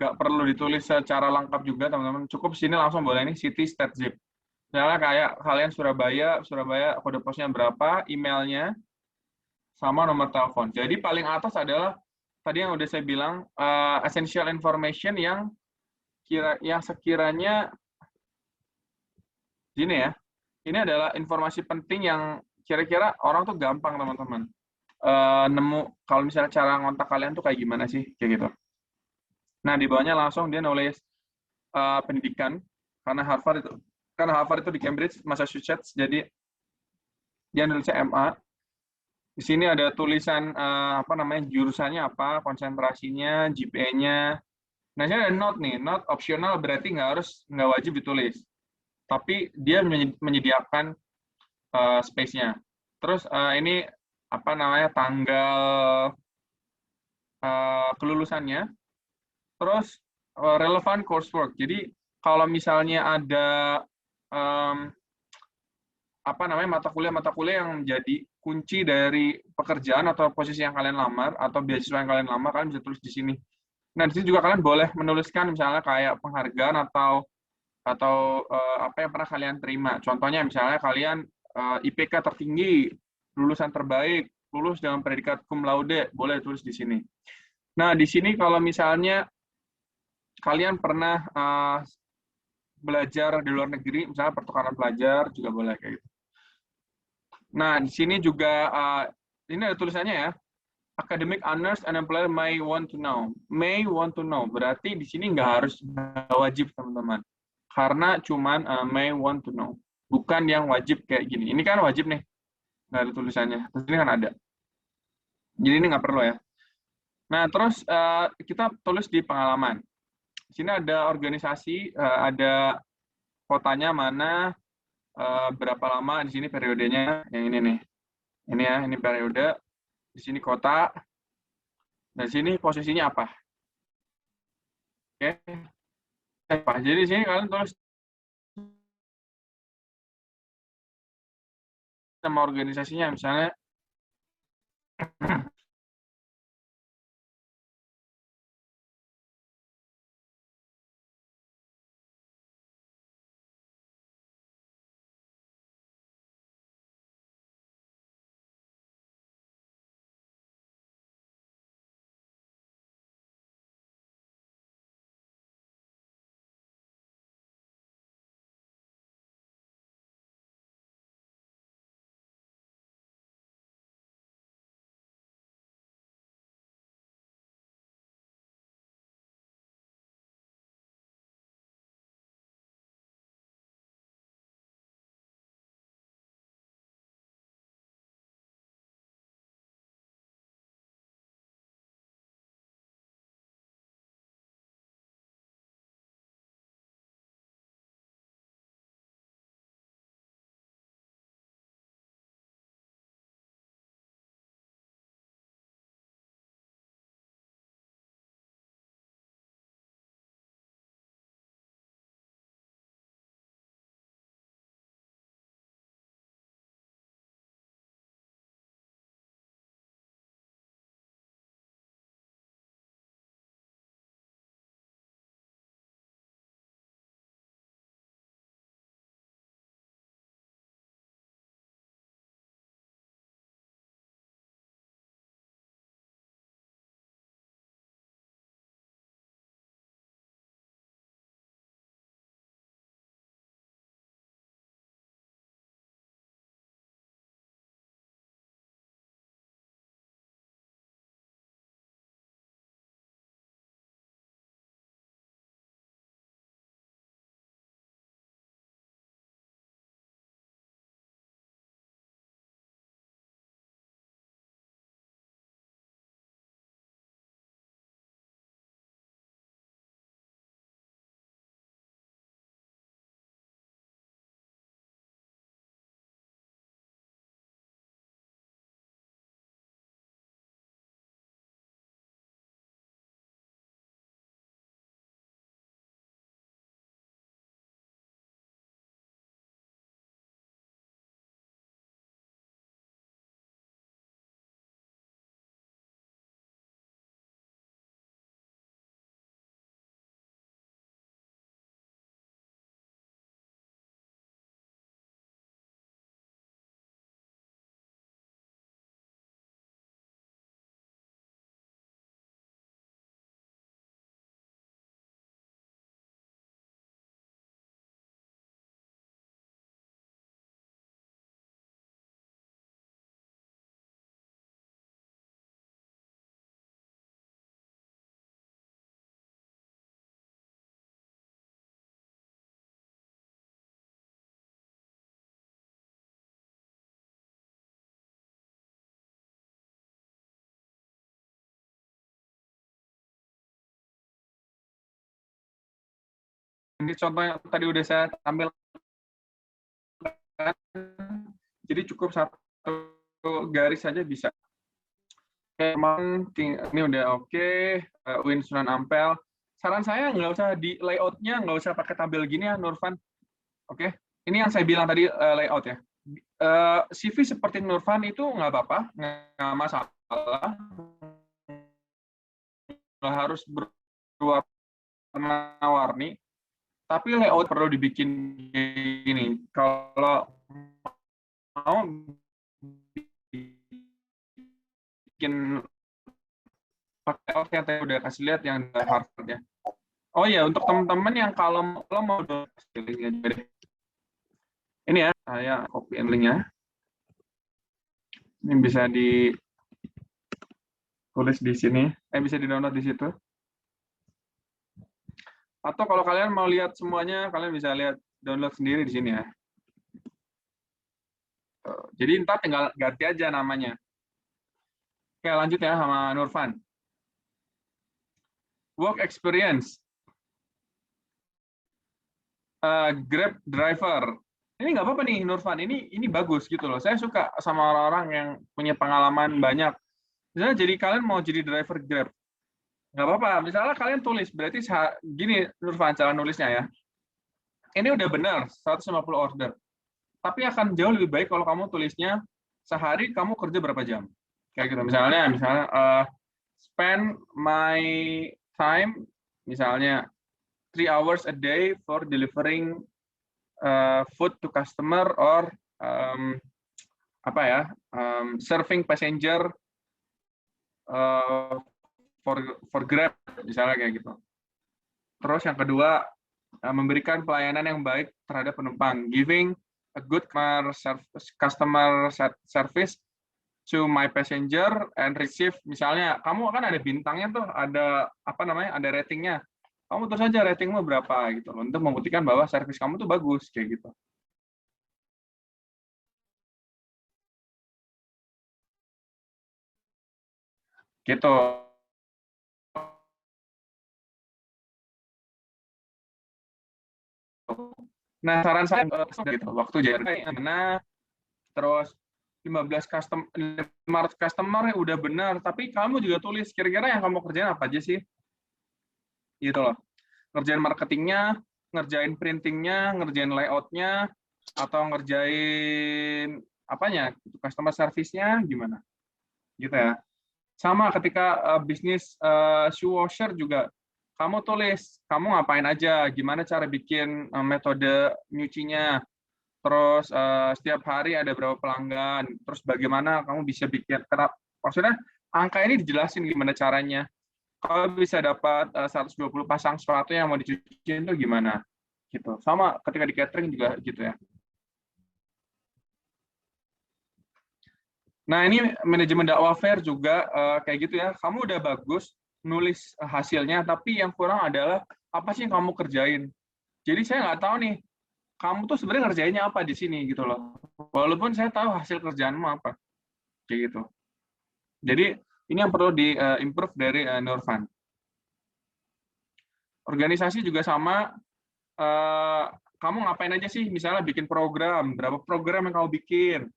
Speaker 1: nggak perlu ditulis secara lengkap juga teman-teman. Cukup sini langsung boleh ini city, state, zip. Misalnya kayak kalian Surabaya kode posnya berapa, emailnya, sama nomor telepon. Jadi paling atas adalah tadi yang udah saya bilang essential information yang sekiranya gini ya. Ini adalah informasi penting yang kira-kira orang tuh gampang teman-teman nemu kalau misalnya cara ngontak kalian tuh kayak gimana sih kayak gitu. Nah di bawahnya langsung dia nulis pendidikan karena Harvard itu di Cambridge, Massachusetts, jadi dia nulisnya MA. Di sini ada tulisan apa namanya jurusannya apa, konsentrasinya, GPA-nya. Nah, ini ada note nih, note opsional berarti nggak wajib ditulis, tapi dia menyediakan space-nya. Terus ini apa namanya tanggal kelulusannya, terus relevan coursework. Jadi kalau misalnya ada apa namanya mata kuliah yang menjadi kunci dari pekerjaan atau posisi yang kalian lamar atau beasiswa yang kalian lamar, kalian bisa tulis di sini. Nah, di sini juga kalian boleh menuliskan misalnya kayak penghargaan atau apa yang pernah kalian terima. Contohnya misalnya kalian IPK tertinggi, lulusan terbaik, lulus dengan predikat cum laude, boleh tulis di sini. Nah, di sini kalau misalnya kalian pernah belajar di luar negeri, misalnya pertukaran pelajar, juga boleh kayak gitu. Nah, di sini juga ini ada tulisannya ya. Academic honors and employer may want to know. May want to know. Berarti di sini nggak wajib, teman-teman. Karena cuman may want to know. Bukan yang wajib kayak gini. Ini kan wajib nih. Nggak ada tulisannya. Terus ini kan ada. Jadi ini nggak perlu ya. Nah, terus kita tulis di pengalaman. Di sini ada organisasi, ada kotanya mana, berapa lama, di sini periodenya, yang ini nih. Ini ya, ini periode. Di sini kota. Dan di sini posisinya apa. Oke. Jadi di sini kalian tulis nama organisasinya, misalnya Ini contoh yang tadi udah saya tampilkan. Jadi cukup satu garis saja bisa. Oke, ini udah oke. Win Sunan Ampel. Saran saya nggak usah di layoutnya, nggak usah pakai tabel gini ya, Nurfan. Oke, ini yang saya bilang tadi layout ya. CV seperti Nurfan itu nggak apa-apa, nggak masalah. Nggak harus berwarna-warni. Tapi layout perlu dibikin gini. Kalau mau bikin pakai layout yang tadi udah kasih lihat yang dari Harvard ya. Oh ya, untuk teman-teman yang kalau lo mau linknya juga deh. Ini ya, saya copy linknya. Ini bisa ditulis di sini, bisa di-download di situ. Atau kalau kalian mau lihat semuanya, kalian bisa lihat download sendiri di sini ya. Jadi ntar tinggal ganti aja namanya. Oke, lanjut ya sama Nurfan. Work experience. Grab driver. Ini nggak apa-apa nih, Nurfan. Ini bagus gitu loh. Saya suka sama orang-orang yang punya pengalaman banyak. Misalnya jadi kalian mau jadi driver Grab. Nggak apa-apa. Misalnya kalian tulis, berarti gini Nurfan cara nulisnya ya. Ini udah benar, 150 order. Tapi akan jauh lebih baik kalau kamu tulisnya sehari kamu kerja berapa jam. Kayak gitu. Misalnya spend my time, misalnya 3 hours a day for delivering food to customer or serving passenger for Grab, misalnya kayak gitu. Terus yang kedua, memberikan pelayanan yang baik terhadap penumpang, giving a good customer service to my passenger and receive, misalnya kamu kan ada bintangnya tuh, ada ada ratingnya. Kamu terus saja ratingmu berapa gitu loh, untuk membuktikan bahwa servis kamu tuh bagus kayak gitu. Gitu. Nah, saran saya gitu, waktu JRK mana, terus 500 customer udah benar, tapi kamu juga tulis kira-kira yang kamu kerjain apa aja sih? Gitu loh. Ngerjain marketingnya, ngerjain printingnya, ngerjain layoutnya, atau ngerjain apanya, customer service-nya gimana? Gitu ya. Sama ketika bisnis shoe washer juga, kamu tulis, kamu ngapain aja, gimana cara bikin metode nyucinya, terus setiap hari ada berapa pelanggan, terus bagaimana kamu bisa bikin, maksudnya angka ini dijelasin gimana caranya. Kalau bisa dapat 120 pasang sepatu yang mau dicuciin itu gimana, gitu. Sama ketika di catering juga gitu ya. Nah, ini manajemen dakwah fair juga kayak gitu ya. Kamu udah bagus nulis hasilnya, tapi yang kurang adalah apa sih yang kamu kerjain. Jadi saya nggak tahu nih, kamu tuh sebenarnya ngerjainnya apa di sini gitu loh. Walaupun saya tahu hasil kerjaanmu apa, kayak gitu. Jadi ini yang perlu di-improve dari Nurfan. Organisasi juga sama. Kamu ngapain aja sih? Misalnya bikin program, berapa program yang kamu bikin,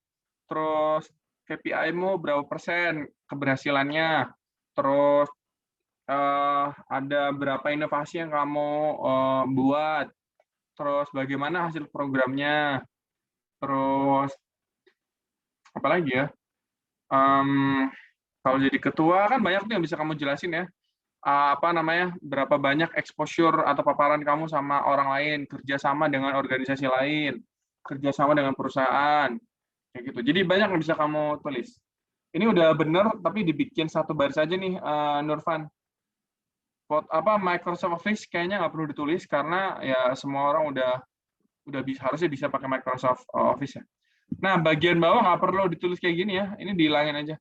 Speaker 1: terus KPI-mu berapa persen keberhasilannya, terus ada berapa inovasi yang kamu buat, terus bagaimana hasil programnya, terus apa lagi ya, kalau jadi ketua kan banyak tuh yang bisa kamu jelasin ya, berapa banyak exposure atau paparan kamu sama orang lain, kerjasama dengan organisasi lain, kerjasama dengan perusahaan, kayak gitu. Jadi banyak yang bisa kamu tulis. Ini udah bener, tapi dibikin satu baris aja nih, Nurfan. Microsoft Office kayaknya nggak perlu ditulis karena ya semua orang udah harusnya bisa pakai Microsoft Office ya. Nah, bagian bawah nggak perlu ditulis kayak gini ya. Ini dihilangin aja.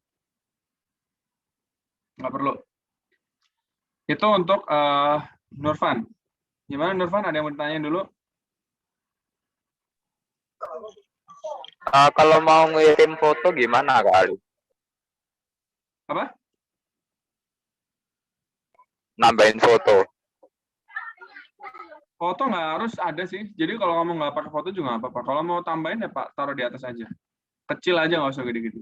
Speaker 1: Nggak perlu. Itu untuk Nurfan. Gimana Nurfan? Ada yang mau ditanyain dulu?
Speaker 7: Kalau mau ngirim foto gimana kali?
Speaker 1: Apa?
Speaker 7: Nambahin foto.
Speaker 1: Foto nggak harus ada sih. Jadi kalau kamu nggak pakai foto juga nggak apa-apa. Kalau mau tambahin ya Pak, taruh di atas aja. Kecil aja, nggak usah gede-gede.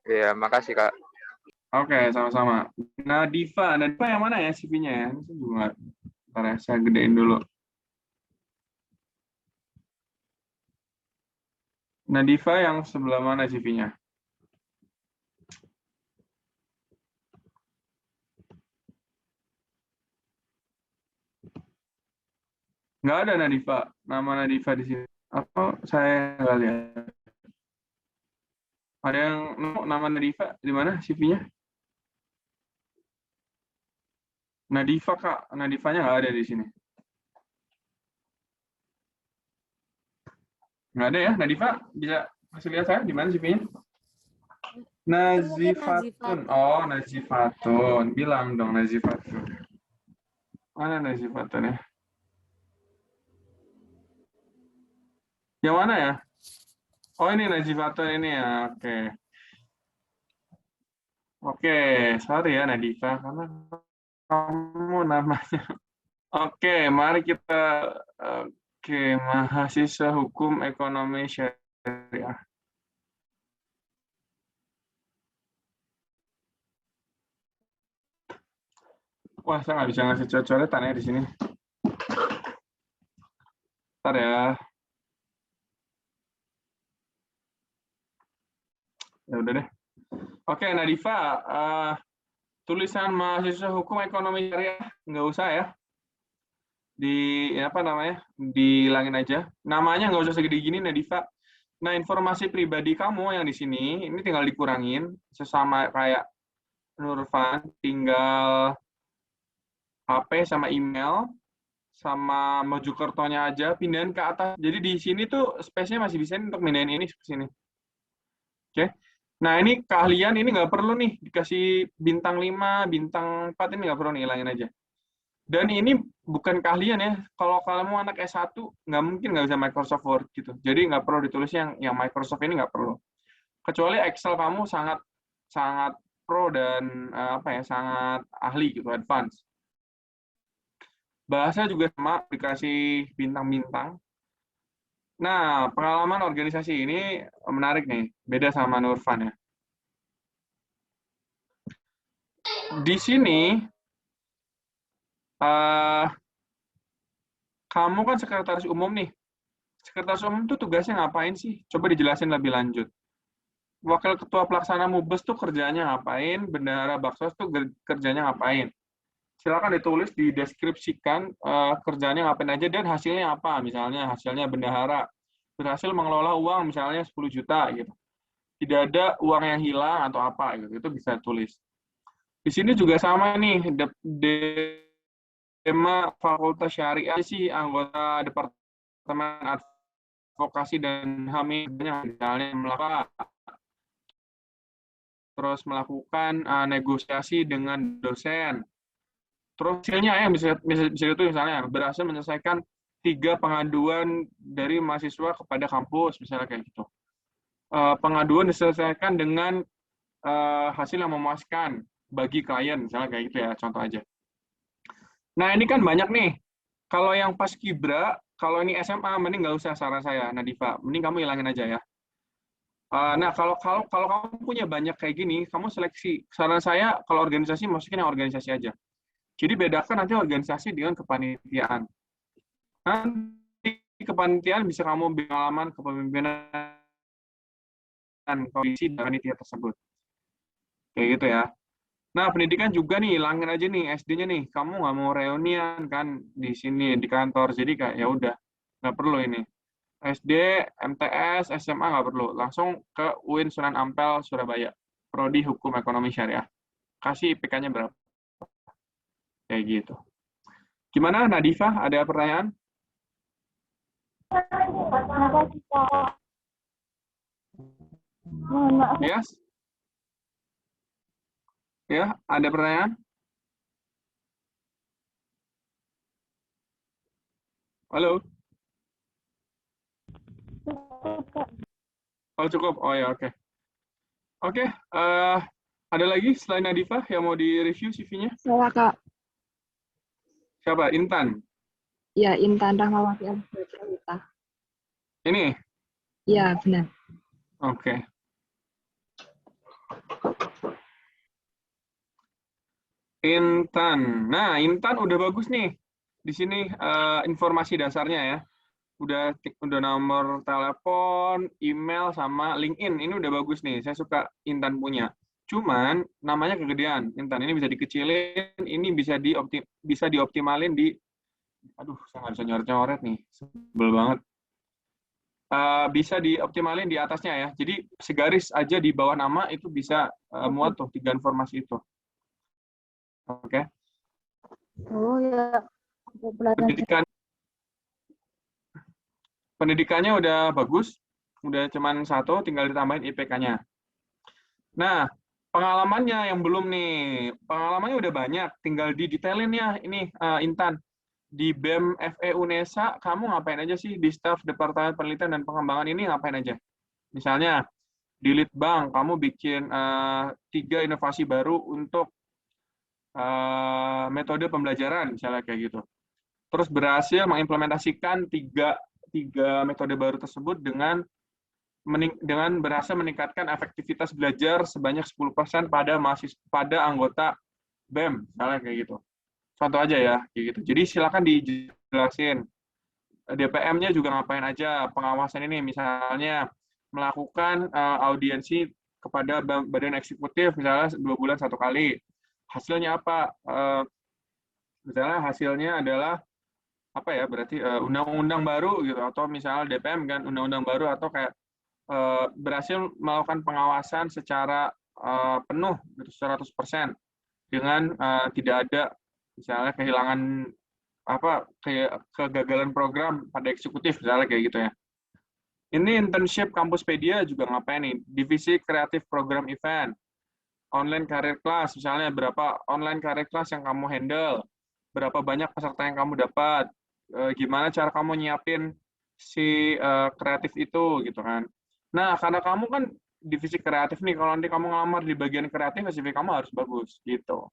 Speaker 7: Iya, makasih Kak.
Speaker 1: Oke, sama-sama. Nadifa yang mana ya CV-nya ya? Ini saya juga nggak. Bentar ya, saya gedein dulu. Nadifa yang sebelah mana CV-nya? Nggak ada Nadifa. Nama Nadifa di sini. Apa saya nggak lihat? Ada yang nama Nadifa di mana CV-nya? Nadifa Kak, Nadifanya nggak ada di sini. Nggak ada ya, Nadifa? Bisa kasih lihat saya di mana CV-nya? Nazifatun. Oh, Nazifatun. Bilang dong Nazifatun. Mana Nazifatun ya? Yang mana ya? Oh, ini Nazifatun ini ya. Oke. Oke, sorry ya Nadifa karena kamu namanya. Oke, mari kita mahasiswa hukum ekonomi syariah. Wah, saya nggak bisa ngasih coret-coretan ya di sini. Bentar ya. Ya udah deh. Oke, Nadifa, tulisan mahasiswa hukum ekonomi syariah nggak usah ya. Di apa namanya? Dihilangin aja. Namanya nggak usah segede gini, Nadifa. Nah, informasi pribadi kamu yang di sini ini tinggal dikurangin sesama kayak Nurfan, tinggal HP sama email sama Mojokertonya aja pindahin ke atas. Jadi di sini tuh space-nya masih bisa untuk pindahin ini ke sini. Oke. Nah, ini keahlian ini nggak perlu nih dikasih bintang 5, bintang 4 ini nggak perlu nih, hilangin aja. Dan ini bukan keahlian ya. Kalau kamu anak S1 nggak mungkin nggak bisa Microsoft Word gitu. Jadi nggak perlu ditulis yang Microsoft ini nggak perlu. Kecuali Excel kamu sangat sangat pro dan sangat ahli gitu, advance. Bahasa juga sama, dikasih bintang-bintang. Nah, pengalaman organisasi ini menarik nih, beda sama Nurfan ya. Di sini, kamu kan sekretaris umum nih. Sekretaris umum itu tugasnya ngapain sih? Coba dijelasin lebih lanjut. Wakil ketua pelaksana MUBES tuh kerjanya ngapain? Bendahara Baksos tuh kerjanya ngapain? Silakan ditulis, dideskripsikan kerjanya ngapain aja dan hasilnya apa. Misalnya hasilnya bendahara berhasil mengelola uang misalnya 10 juta gitu. Tidak ada uang yang hilang atau apa gitu. Itu bisa tulis. Di sini juga sama nih, tema Fakultas Syariah sih anggota Departemen Advokasi dan HAM misalnya melakukan negosiasi dengan dosen. Terus hasilnya yang bisa itu misalnya berhasil menyelesaikan 3 pengaduan dari mahasiswa kepada kampus misalnya kayak gitu. Pengaduan diselesaikan dengan hasil yang memuaskan bagi klien misalnya kayak gitu ya, contoh aja. Nah, ini kan banyak nih. Kalau yang pas Kibra, kalau ini SMA mending nggak usah saran saya, Nadifa. Mending kamu hilangin aja ya. Nah, kalau kamu punya banyak kayak gini, kamu seleksi. Saran saya kalau organisasi masukin yang organisasi aja. Jadi bedakan nanti organisasi dengan kepanitiaan. Nanti kepanitiaan bisa kamu pengalaman kepemimpinan komisi dan panitia tersebut. Kayak gitu ya. Nah, pendidikan juga nih, hilangin aja nih SD-nya nih. Kamu nggak mau reunian kan di sini, di kantor. Jadi kayak ya udah, nggak perlu ini. SD, MTS, SMA nggak perlu. Langsung ke UIN Sunan Ampel, Surabaya. Prodi Hukum Ekonomi Syariah. Kasih IPK-nya berapa. Kayak gitu. Gimana, Nadifa? Ada pertanyaan? Yes? Ya, ada pertanyaan? Halo? Oh, cukup. Oh ya, oke. Oke, ada lagi selain Nadifa yang mau di-review CV-nya?
Speaker 6: Saya, Kak.
Speaker 1: Siapa? Intan?
Speaker 8: Ya, Intan Rahmawati Al-Fatrita.
Speaker 1: Ini?
Speaker 8: Ya, benar.
Speaker 1: Oke. Intan. Nah, Intan udah bagus nih. Di sini informasi dasarnya ya. Udah nomor telepon, email, sama LinkedIn. Ini udah bagus nih. Saya suka Intan punya. Cuman namanya kegedean. Intan ini bisa dikecilin, ini bisa dioptimalin di, aduh, saya nggak bisa nyoret-nyoret nih. Sebel banget. Bisa dioptimalin di atasnya ya. Jadi segaris aja di bawah nama itu bisa muat tuh 3 informasi itu. Oke.
Speaker 8: Oh ya.
Speaker 1: Pendidikannya udah bagus, udah cuman 1, tinggal ditambahin IPK-nya. Nah, pengalamannya yang belum nih, pengalamannya udah banyak, tinggal didetailin ya ini Intan. Di BEM FE UNESA, kamu ngapain aja sih di staf Departemen Penelitian dan Pengembangan ini ngapain aja? Misalnya, di Litbang, kamu bikin 3 inovasi baru untuk metode pembelajaran, misalnya kayak gitu. Terus berhasil mengimplementasikan 3 metode baru tersebut dengan berhasil meningkatkan efektivitas belajar sebanyak 10% pada anggota BEM, misalnya kayak gitu. Contoh aja ya, kayak gitu. Jadi silakan dijelasin. DPM-nya juga ngapain aja, pengawasan ini misalnya melakukan audiensi kepada badan eksekutif misalnya 2 bulan 1 kali. Hasilnya apa? Misalnya hasilnya adalah apa ya? Berarti undang-undang baru gitu, atau misalnya DPM kan undang-undang baru, atau kayak berhasil melakukan pengawasan secara penuh gitu, 100% dengan tidak ada misalnya kehilangan kegagalan program pada eksekutif misalnya kayak gitu ya. Ini internship Kampuspedia juga ngapain nih? Divisi kreatif program event, online career class, misalnya berapa online career class yang kamu handle, berapa banyak peserta yang kamu dapat, gimana cara kamu nyiapin si kreatif itu gitu kan. Nah, karena kamu kan divisi kreatif nih, kalau nanti kamu ngelamar di bagian kreatif, CV kamu harus bagus gitu.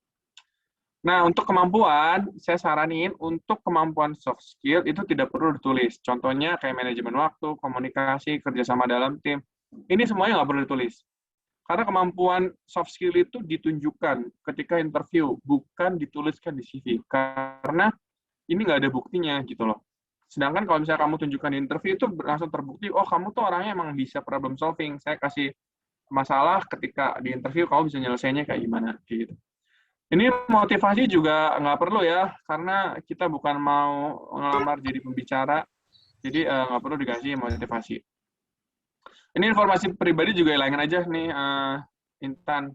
Speaker 1: Nah, untuk kemampuan, saya saranin untuk kemampuan soft skill itu tidak perlu ditulis. Contohnya kayak manajemen waktu, komunikasi, kerjasama dalam tim. Ini semuanya nggak perlu ditulis. Karena kemampuan soft skill itu ditunjukkan ketika interview, bukan dituliskan di CV. Karena ini nggak ada buktinya gitu loh. Sedangkan kalau misalnya kamu tunjukkan di interview itu langsung terbukti, oh kamu tuh orangnya emang bisa problem solving. Saya kasih masalah ketika di interview, kamu bisa nyelesainnya kayak gimana gitu. Ini motivasi juga nggak perlu ya, karena kita bukan mau ngelamar jadi pembicara, jadi nggak perlu dikasih motivasi. Ini informasi pribadi juga hilangin aja nih, Intan.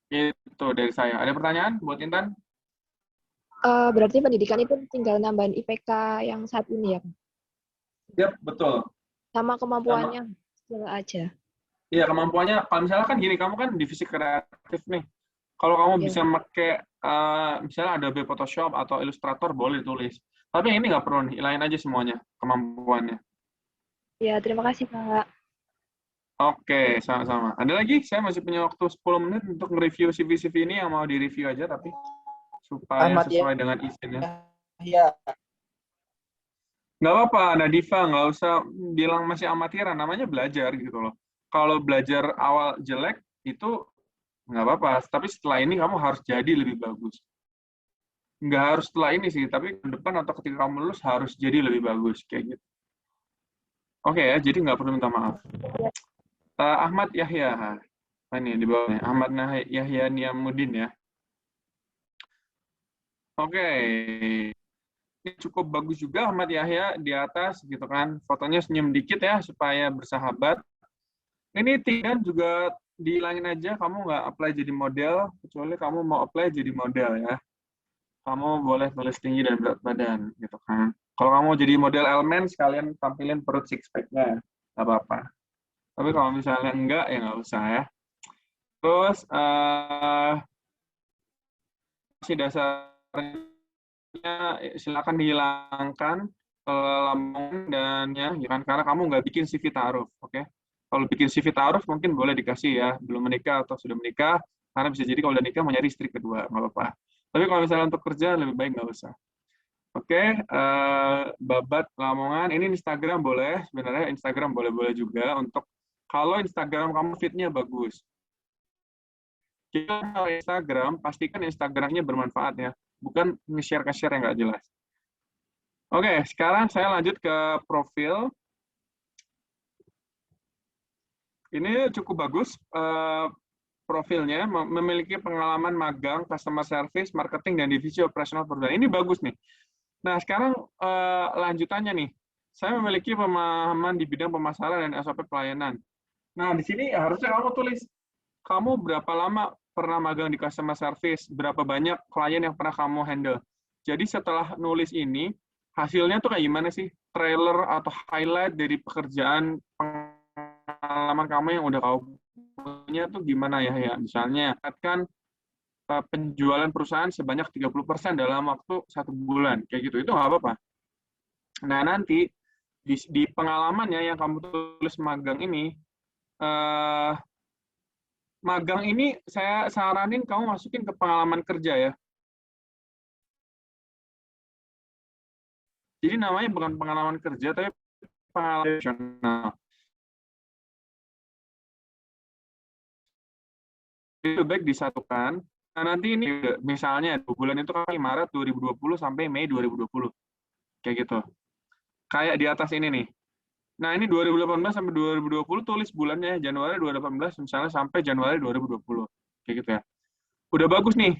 Speaker 1: Itu dari saya. Ada pertanyaan buat Intan?
Speaker 8: Berarti pendidikan itu tinggal nambahin IPK yang saat ini ya?
Speaker 1: Yap, betul.
Speaker 8: Sama kemampuannya aja.
Speaker 1: Iya, kemampuannya, kalau misalnya kan gini, kamu kan divisi kreatif nih. Kalau kamu bisa pakai, misalnya Adobe Photoshop atau Illustrator, boleh tulis. Tapi yang ini nggak perlu nih, hilangin aja semuanya, kemampuannya.
Speaker 8: Ya, terima kasih, Kak.
Speaker 1: Oke, sama-sama. Ada lagi? Saya masih punya waktu 10 menit untuk nge-review CV-CV ini yang mau di-review aja, tapi supaya sesuai dengan izinnya.
Speaker 3: Iya.
Speaker 1: Nggak apa-apa, Nadifa, nggak usah bilang masih amatiran, namanya belajar gitu loh. Kalau belajar awal jelek, itu nggak apa-apa, tapi setelah ini kamu harus jadi lebih bagus. Nggak harus setelah ini sih, tapi ke depan atau ketika kamu lulus harus jadi lebih bagus, kayak gitu. Oke ya, jadi nggak perlu minta maaf. Ahmad Yahya, ini di bawahnya, Ahmad Yahya Niamuddin ya. Oke, ini cukup bagus juga Ahmad Yahya di atas, gitu kan. Fotonya senyum dikit ya, supaya bersahabat. Ini tidak juga dihilangin aja, kamu nggak apply jadi model, kecuali kamu mau apply jadi model ya. Kamu boleh tulis tinggi dan berat badan, gitu kan. Kalau kamu jadi model elemen, sekalian tampilin perut six pack-nya, nggak apa-apa. Tapi kalau misalnya enggak, ya nggak usah ya. Terus, masih dasarnya silakan dihilangkan lambung dan ya, kan, karena kamu nggak bikin CV ta'aruf, oke? Kalau bikin CV ta'aruf mungkin boleh dikasih ya, belum menikah atau sudah menikah, karena bisa jadi kalau udah nikah mau nyari istri kedua, nggak apa-apa. Tapi kalau misalnya untuk kerja lebih baik nggak usah. Oke, Babat Lamongan, ini Instagram boleh, sebenarnya Instagram boleh-boleh juga untuk kalau Instagram kamu feed-nya bagus. Jika kalau Instagram, pastikan Instagramnya bermanfaat ya, bukan nge-share yang nggak jelas. Oke, sekarang saya lanjut ke profil. Ini cukup bagus profilnya, memiliki pengalaman magang, customer service, marketing, dan divisi operasional perusahaan. Ini bagus nih. Nah, sekarang lanjutannya nih. Saya memiliki pemahaman di bidang pemasaran dan SOP pelayanan. Nah, di sini harusnya kamu tulis, kamu berapa lama pernah magang di customer service, berapa banyak klien yang pernah kamu handle. Jadi setelah nulis ini, hasilnya tuh kayak gimana sih? Trailer atau highlight dari pekerjaan pengalaman kamu yang udah kamu punya tuh gimana ya? Misalnya, kan penjualan perusahaan sebanyak 30% dalam waktu 1 bulan. Kayak gitu, itu nggak apa-apa. Nah, nanti di pengalamannya yang kamu tulis magang ini, magang ini saya saranin kamu masukin ke pengalaman kerja ya. Jadi namanya bukan pengalaman kerja, tapi pengalaman profesional. Itu baik disatukan. Nah, nanti ini misalnya 2 bulan itu kan Maret 2020 sampai Mei 2020. Kayak gitu. Kayak di atas ini nih. Nah, ini 2018 sampai 2020 tulis bulannya Januari 2018 misalnya sampai Januari 2020. Kayak gitu ya. Udah bagus nih.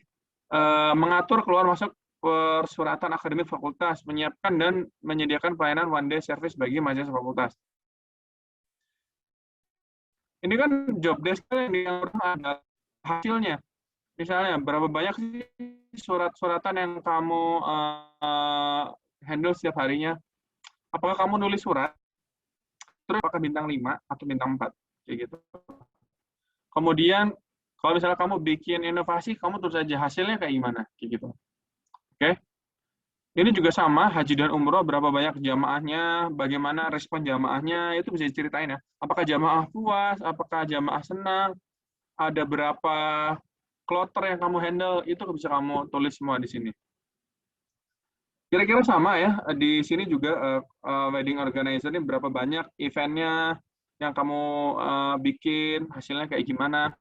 Speaker 1: Mengatur keluar masuk persuratan akademik fakultas, menyiapkan dan menyediakan pelayanan one day service bagi mahasiswa fakultas. Ini kan job desk yang ada hasilnya. Misalnya, berapa banyak sih surat-suratan yang kamu handle setiap harinya? Apakah kamu nulis surat? Terus apakah bintang 5 atau bintang 4? Kayak gitu. Kemudian, kalau misalnya kamu bikin inovasi, kamu tulis aja hasilnya kayak gimana? Kayak gitu. Oke? Ini juga sama, haji dan umroh, berapa banyak jamaahnya, bagaimana respon jamaahnya, itu bisa diceritain ya. Apakah jamaah puas, apakah jamaah senang, ada berapa kloter yang kamu handle, itu bisa kamu tulis semua di sini. Kira-kira sama ya, di sini juga wedding organizer ini berapa banyak eventnya yang kamu bikin, hasilnya kayak gimana.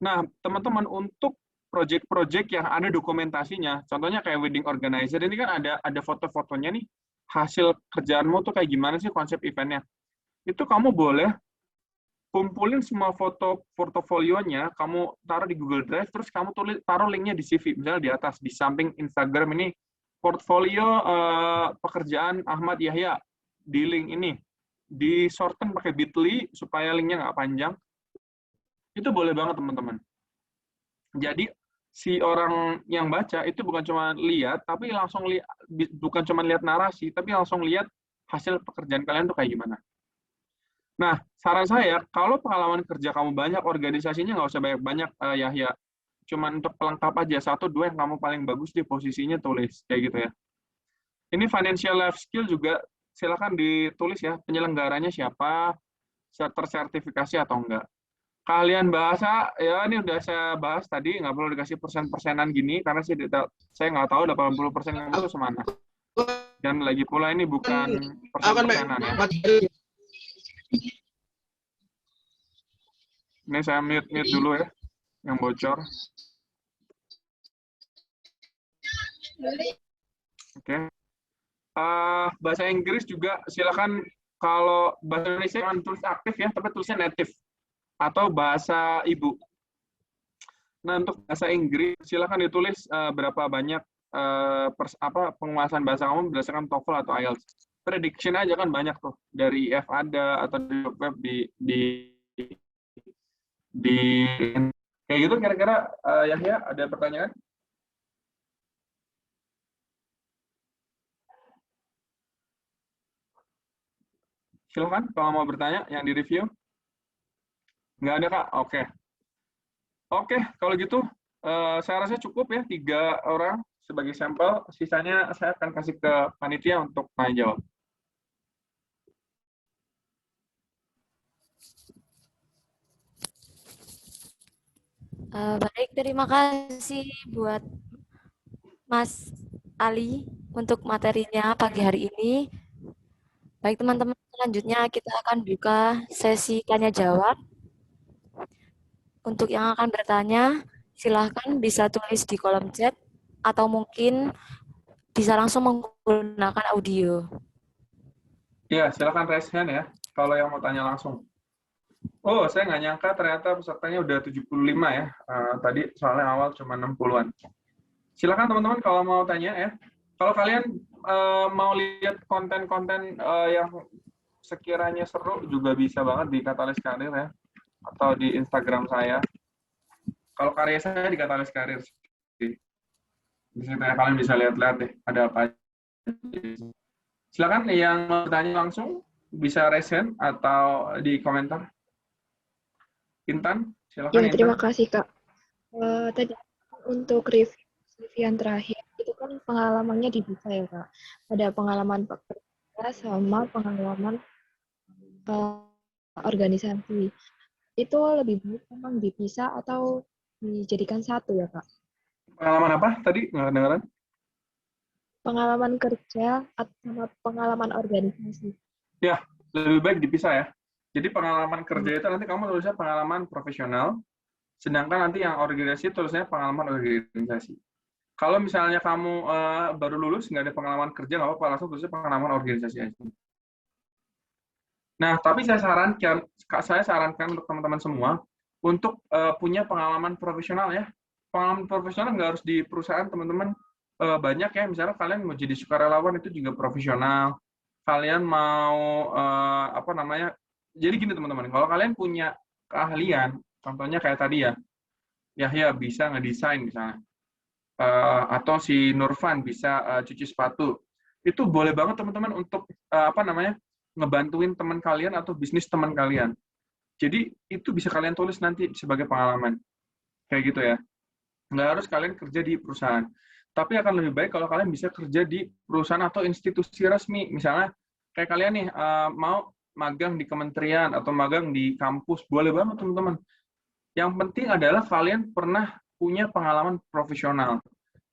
Speaker 1: Nah, teman-teman, untuk project-project yang ada dokumentasinya, contohnya kayak wedding organizer, ini kan ada foto-fotonya nih, hasil kerjaanmu tuh kayak gimana sih konsep eventnya. Itu kamu boleh kumpulin semua foto portofolionya, kamu taruh di Google Drive, terus kamu taruh linknya di CV, misalnya di atas, di samping Instagram ini, portfolio pekerjaan Ahmad Yahya, di link ini, di shorten pakai Bitly, supaya linknya nggak panjang, itu boleh banget teman-teman. Jadi, si orang yang baca itu bukan cuma lihat, tapi langsung bukan cuma lihat narasi, tapi langsung lihat hasil pekerjaan kalian tuh kayak gimana. Nah, saran saya, kalau pengalaman kerja kamu banyak, organisasinya nggak usah banyak-banyak, Yahya. Cuma untuk pelengkap aja, 1-2 yang kamu paling bagus di posisinya tulis, kayak gitu ya. Ini financial life skill juga, silakan ditulis ya, penyelenggaranya siapa, tersertifikasi atau enggak. Keahlian bahasa, ya ini udah saya bahas tadi, nggak perlu dikasih persen-persenan gini, karena saya nggak tahu 80% kamu itu semana. Dan lagi pula ini bukan persen-persenan ya. Ini saya mute dulu ya, yang bocor. Oke. Bahasa Inggris juga silakan, kalau bahasa Indonesia jangan tulis aktif ya, tapi tulisnya native atau bahasa ibu. Nah, untuk bahasa Inggris silakan ditulis berapa banyak penguasaan bahasa kamu berdasarkan TOEFL atau IELTS. Prediction aja kan banyak tuh, dari IF ada atau di web di kayak gitu. Kira-kira Yahya ada pertanyaan? Silakan kalau mau bertanya yang di review. Nggak ada Kak? Oke, kalau gitu saya rasa cukup ya 3 orang sebagai sampel. Sisanya saya akan kasih ke panitia untuk tanya jawab.
Speaker 9: Baik, terima kasih buat Mas Ali untuk materinya pagi hari ini. Baik teman-teman, selanjutnya kita akan buka sesi tanya jawab. Untuk yang akan bertanya, silahkan bisa tulis di kolom chat atau mungkin bisa langsung menggunakan audio.
Speaker 1: Ya, silakan raise hand ya, kalau yang mau tanya langsung. Oh, saya nggak nyangka ternyata pesertanya udah 75 ya. Tadi soalnya awal cuma 60-an. Silakan teman-teman kalau mau tanya ya. Kalau kalian mau lihat konten-konten yang sekiranya seru juga bisa banget di Katalis Karir ya. Atau di Instagram saya. Kalau karya saya di Katalis Karir. Di situ ya, kalian bisa lihat-lihat deh, ada apa aja. Silakan yang mau bertanya langsung, bisa raise hand atau di komentar. Intan, silakan.
Speaker 8: Ya,
Speaker 1: Intan.
Speaker 8: terima kasih, Kak. Tadi untuk review yang terakhir, itu kan pengalamannya dibuka ya, Kak. Ada pengalaman pekerja sama pengalaman organisasi. Itu lebih baik memang dipisah atau dijadikan satu ya, Kak?
Speaker 1: Pengalaman apa tadi? Nggak kedengeran?
Speaker 8: Pengalaman kerja sama pengalaman organisasi.
Speaker 1: Ya, lebih baik dipisah ya. Jadi pengalaman kerja itu nanti kamu tulisnya pengalaman profesional, sedangkan nanti yang organisasi tulisnya pengalaman organisasi. Kalau misalnya kamu baru lulus, nggak ada pengalaman kerja, nggak apa-apa, langsung tulisnya pengalaman organisasi aja. Nah, tapi saya sarankan untuk teman-teman semua, untuk punya pengalaman profesional ya. Pengalaman profesional nggak harus di perusahaan, teman-teman. Banyak ya, misalnya kalian mau jadi sukarelawan itu juga profesional. Kalian mau jadi gini teman-teman, kalau kalian punya keahlian, contohnya kayak tadi ya, Yahya bisa ngedesain misalnya, atau si Nurfan bisa cuci sepatu, itu boleh banget teman-teman untuk ngebantuin teman kalian atau bisnis teman kalian. Jadi itu bisa kalian tulis nanti sebagai pengalaman, kayak gitu ya. Nggak harus kalian kerja di perusahaan. Tapi akan lebih baik kalau kalian bisa kerja di perusahaan atau institusi resmi. Misalnya, kayak kalian nih, mau magang di kementerian atau magang di kampus, boleh banget teman-teman. Yang penting adalah kalian pernah punya pengalaman profesional.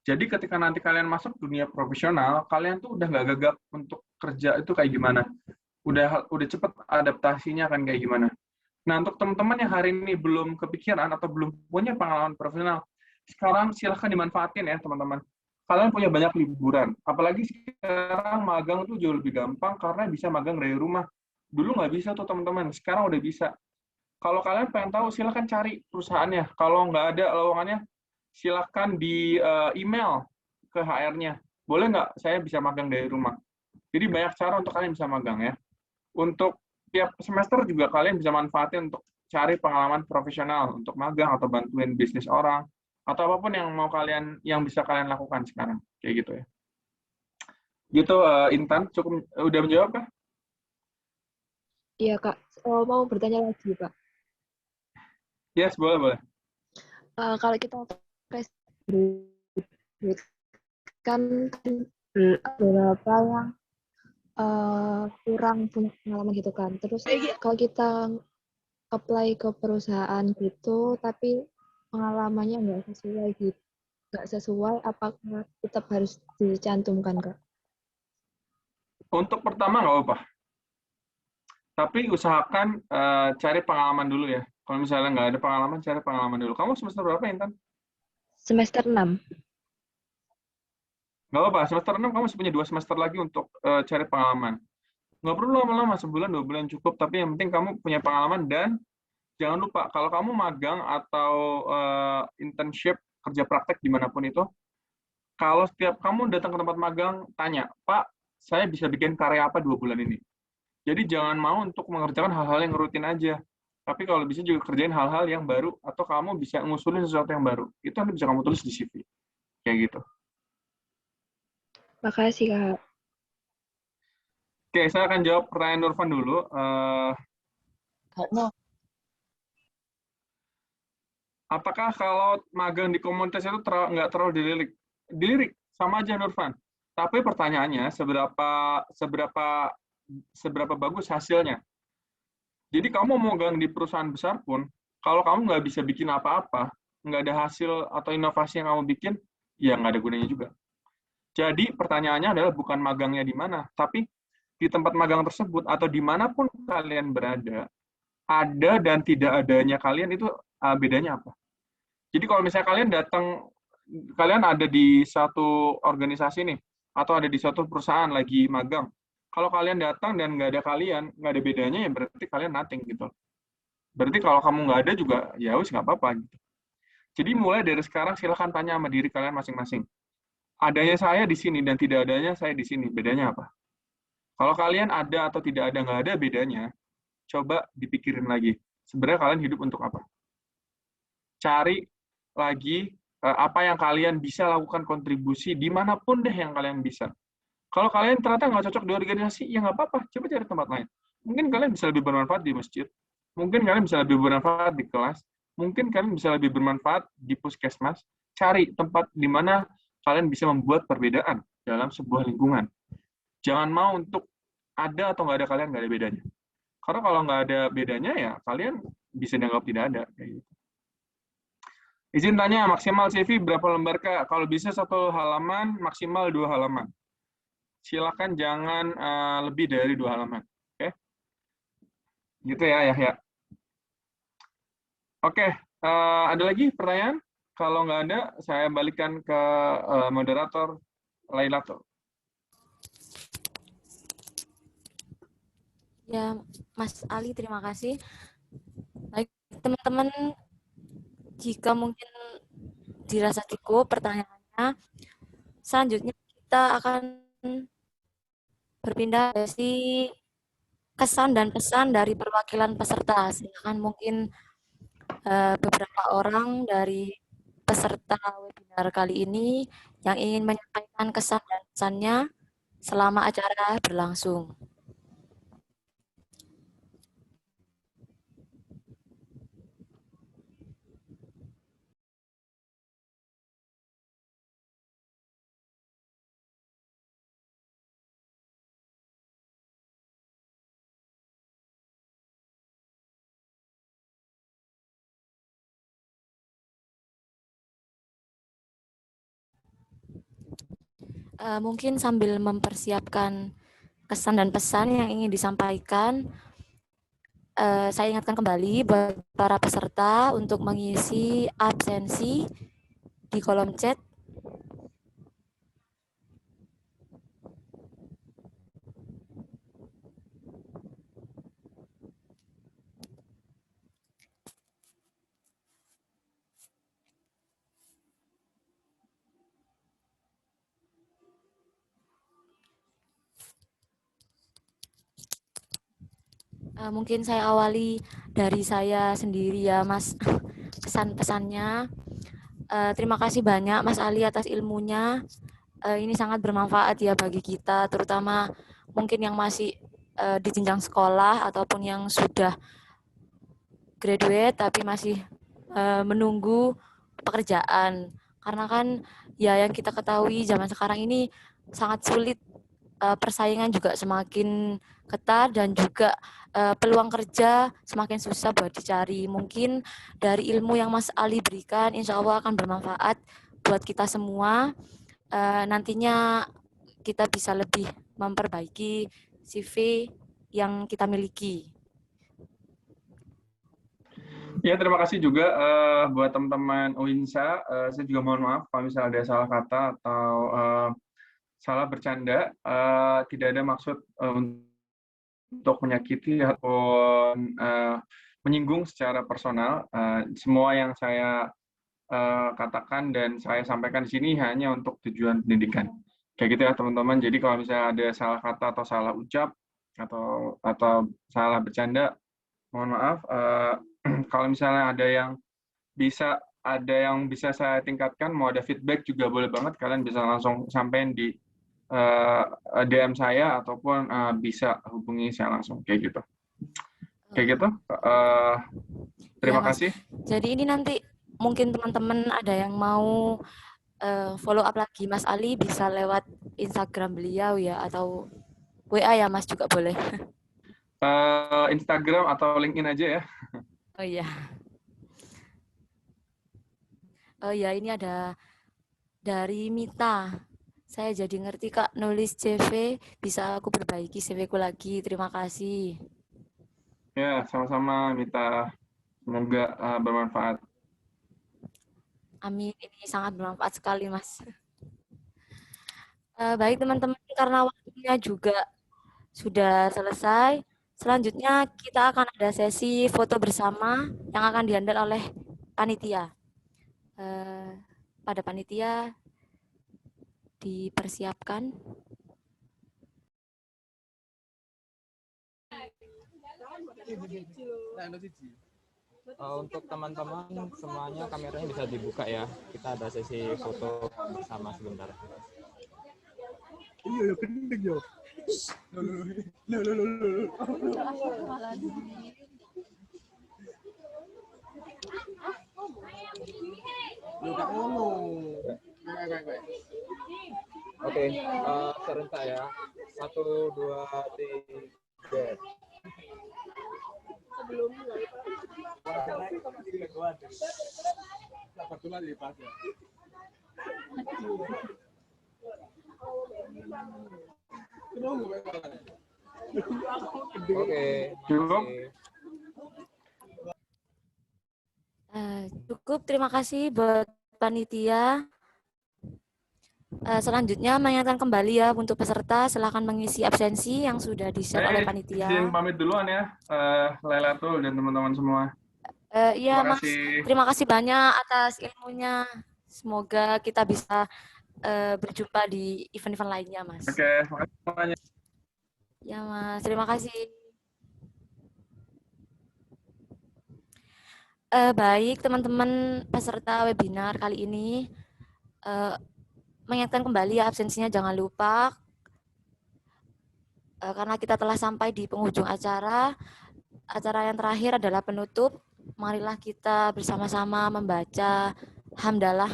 Speaker 1: Jadi ketika nanti kalian masuk dunia profesional, kalian tuh udah nggak gagap untuk kerja itu kayak gimana. Udah cepet adaptasinya akan kayak gimana. Nah, untuk teman-teman yang hari ini belum kepikiran atau belum punya pengalaman profesional, sekarang silahkan dimanfaatin ya teman-teman. Kalian punya banyak liburan, apalagi sekarang magang tuh jauh lebih gampang karena bisa magang dari rumah. Dulu nggak bisa tuh teman-teman, sekarang udah bisa. Kalau kalian pengen tahu, silahkan cari perusahaannya. Kalau nggak ada lowongannya, silahkan di email ke HR-nya. Boleh nggak saya bisa magang dari rumah? Jadi banyak cara untuk kalian bisa magang ya. Untuk tiap semester juga kalian bisa manfaatin untuk cari pengalaman profesional untuk magang atau bantuin bisnis orang atau apapun yang bisa kalian lakukan sekarang kayak gitu ya. Gitu Intan, cukup udah menjawab kah?
Speaker 8: Iya, Kak. Mau bertanya lagi, Pak.
Speaker 1: Yes, boleh.
Speaker 8: Kalau kita kan beberapa yang kurang punya pengalaman gitu kan. Terus kalau kita apply ke perusahaan gitu, tapi pengalamannya nggak sesuai, apakah tetap harus dicantumkan, Kak?
Speaker 1: Untuk pertama nggak apa-apa. Tapi usahakan cari pengalaman dulu ya. Kalau misalnya nggak ada pengalaman, cari pengalaman dulu. Kamu semester berapa, Intan?
Speaker 8: Semester 6.
Speaker 1: Nggak apa-apa, semester 6 kamu masih punya 2 semester lagi untuk cari pengalaman. Nggak perlu lama-lama, sebulan, 2 bulan cukup, tapi yang penting kamu punya pengalaman dan jangan lupa, kalau kamu magang atau internship, kerja praktek dimanapun itu, kalau setiap kamu datang ke tempat magang, tanya, Pak, saya bisa bikin karya apa 2 bulan ini? Jadi jangan mau untuk mengerjakan hal-hal yang rutin aja. Tapi kalau bisa juga kerjain hal-hal yang baru, atau kamu bisa ngusulin sesuatu yang baru. Itu nanti bisa kamu tulis di CV. Kayak gitu.
Speaker 8: Makasih, Kak.
Speaker 1: Oke, saya akan jawab pertanyaan Nurfan dulu. Apakah kalau magang di komunitas itu nggak terlalu dilirik? Dilirik, sama aja Nurfan. Tapi pertanyaannya, seberapa bagus hasilnya? Jadi kamu mau magang di perusahaan besar pun, kalau kamu nggak bisa bikin apa-apa, nggak ada hasil atau inovasi yang kamu bikin, ya nggak ada gunanya juga. Jadi pertanyaannya adalah bukan magangnya di mana, tapi di tempat magang tersebut atau dimanapun kalian berada, ada dan tidak adanya kalian itu bedanya apa? Jadi kalau misalnya kalian ada di satu organisasi nih, atau ada di suatu perusahaan lagi magang, kalau kalian datang dan nggak ada kalian, nggak ada bedanya ya berarti kalian nothing gitu. Berarti kalau kamu nggak ada juga ya wis nggak apa-apa gitu. Jadi mulai dari sekarang silahkan tanya sama diri kalian masing-masing. Adanya saya di sini dan tidak adanya saya di sini, bedanya apa? Kalau kalian ada atau tidak ada, nggak ada bedanya, coba dipikirin lagi. Sebenarnya kalian hidup untuk apa? Cari lagi apa yang kalian bisa lakukan kontribusi dimanapun deh yang kalian bisa. Kalau kalian ternyata nggak cocok di organisasi, ya nggak apa-apa, coba cari tempat lain. Mungkin kalian bisa lebih bermanfaat di masjid, mungkin kalian bisa lebih bermanfaat di kelas, mungkin kalian bisa lebih bermanfaat di puskesmas. Cari tempat di mana kalian bisa membuat perbedaan dalam sebuah lingkungan. Jangan mau untuk ada atau nggak ada kalian nggak ada bedanya. Karena kalau nggak ada bedanya ya kalian bisa dianggap tidak ada. Kayak gitu. Izin tanya, maksimal CV berapa lembar Kak? Kalau bisa 1 halaman, maksimal 2 halaman. Silakan jangan lebih dari 2 halaman. Oke? Gitu ya, Yahya. Oke, ada lagi pertanyaan? Kalau nggak ada, saya balikan ke moderator Lailatul.
Speaker 9: Ya, Mas Ali, terima kasih. Baik, teman-teman, jika mungkin dirasa cukup pertanyaannya, selanjutnya kita akan berpindah dari kesan dan pesan dari perwakilan peserta. Silakan mungkin beberapa orang dari peserta webinar kali ini yang ingin menyampaikan kesan dan pesannya selama acara berlangsung. Mungkin sambil mempersiapkan kesan dan pesan yang ingin disampaikan, saya ingatkan kembali buat para peserta untuk mengisi absensi di kolom chat. Mungkin saya awali dari saya sendiri ya, Mas. Pesan-pesannya, terima kasih banyak Mas Ali atas ilmunya. Ini sangat bermanfaat ya bagi kita, terutama mungkin yang masih di jenjang sekolah ataupun yang sudah graduate tapi masih menunggu pekerjaan. Karena kan ya yang kita ketahui zaman sekarang ini sangat sulit, persaingan juga semakin ketat dan juga peluang kerja semakin susah buat dicari. Mungkin dari ilmu yang Mas Ali berikan, insya Allah akan bermanfaat buat kita semua. Nantinya kita bisa lebih memperbaiki CV yang kita miliki.
Speaker 1: Ya, terima kasih juga buat teman-teman UINSA. Saya juga mohon maaf kalau misalnya ada salah kata atau salah bercanda. Tidak ada maksud untuk menyakiti ataupun menyinggung secara personal. Semua yang saya katakan dan saya sampaikan di sini hanya untuk tujuan pendidikan. Kayak gitu ya teman-teman. Jadi kalau misalnya ada salah kata atau salah ucap atau salah bercanda, mohon maaf. Kalau misalnya ada yang bisa saya tingkatkan, mau ada feedback juga boleh banget. Kalian bisa langsung sampein di DM saya ataupun bisa hubungi saya langsung kayak gitu. Terima kasih.
Speaker 9: Jadi ini nanti mungkin teman-teman ada yang mau follow up lagi Mas Ali, bisa lewat Instagram beliau ya, atau WA ya Mas juga boleh.
Speaker 1: Instagram atau LinkedIn aja ya.
Speaker 9: Oh iya. Oh ya, ini ada dari Mita. Saya jadi ngerti Kak, nulis CV, bisa aku perbaiki CV ku lagi. Terima kasih.
Speaker 1: Ya, sama-sama Mita. Semoga bermanfaat.
Speaker 9: Amin, ini sangat bermanfaat sekali Mas. Baik teman-teman, karena waktunya juga sudah selesai. Selanjutnya kita akan ada sesi foto bersama yang akan dihandle oleh panitia. Pada panitia dipersiapkan.
Speaker 10: Untuk teman-teman semuanya kameranya bisa dibuka ya. Kita ada sesi foto bersama sebentar. Iya, gendeng yo. Oke, serentak ya. 1, 2, 3. Sebelum mulai Oke,
Speaker 1: cukup.
Speaker 9: Cukup, terima kasih buat panitia. Selanjutnya mengingatkan kembali ya untuk peserta, silakan mengisi absensi yang sudah di-share oleh panitia.
Speaker 1: Izin pamit duluan ya, Lailatul dan teman-teman semua.
Speaker 9: Iya
Speaker 1: Terima
Speaker 9: Mas,
Speaker 1: kasih.
Speaker 9: terima kasih banyak atas ilmunya. Semoga kita bisa berjumpa di event-event lainnya Mas.
Speaker 1: Oke, makasih semuanya.
Speaker 9: Ya Mas, terima kasih. Baik teman-teman peserta webinar kali ini, mengingatkan kembali ya absensinya jangan lupa, karena kita telah sampai di penghujung acara. Acara yang terakhir adalah penutup. Marilah kita bersama-sama membaca hamdalah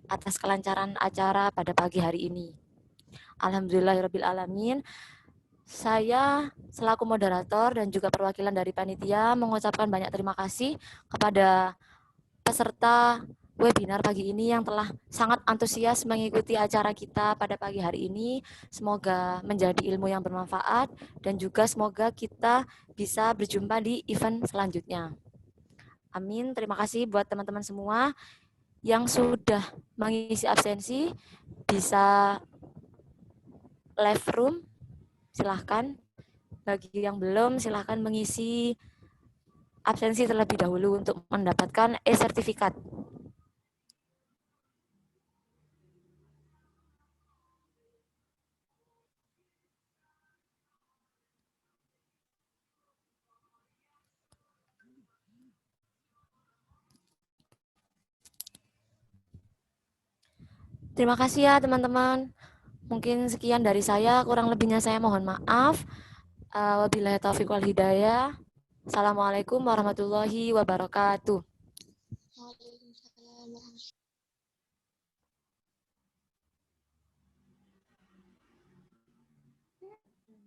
Speaker 9: atas kelancaran acara pada pagi hari ini. Alhamdulillahirabbil alamin. Saya selaku moderator dan juga perwakilan dari panitia mengucapkan banyak terima kasih kepada peserta webinar pagi ini yang telah sangat antusias mengikuti acara kita pada pagi hari ini. Semoga menjadi ilmu yang bermanfaat dan juga semoga kita bisa berjumpa di event selanjutnya. Amin. Terima kasih buat teman-teman semua yang sudah mengisi absensi, bisa live room, silahkan. Bagi yang belum, silahkan mengisi absensi terlebih dahulu untuk mendapatkan e-sertifikat. Terima kasih ya teman-teman. Mungkin sekian dari saya, kurang lebihnya saya mohon maaf. Wabillahi taufiq wal hidayah. Assalamualaikum warahmatullahi wabarakatuh.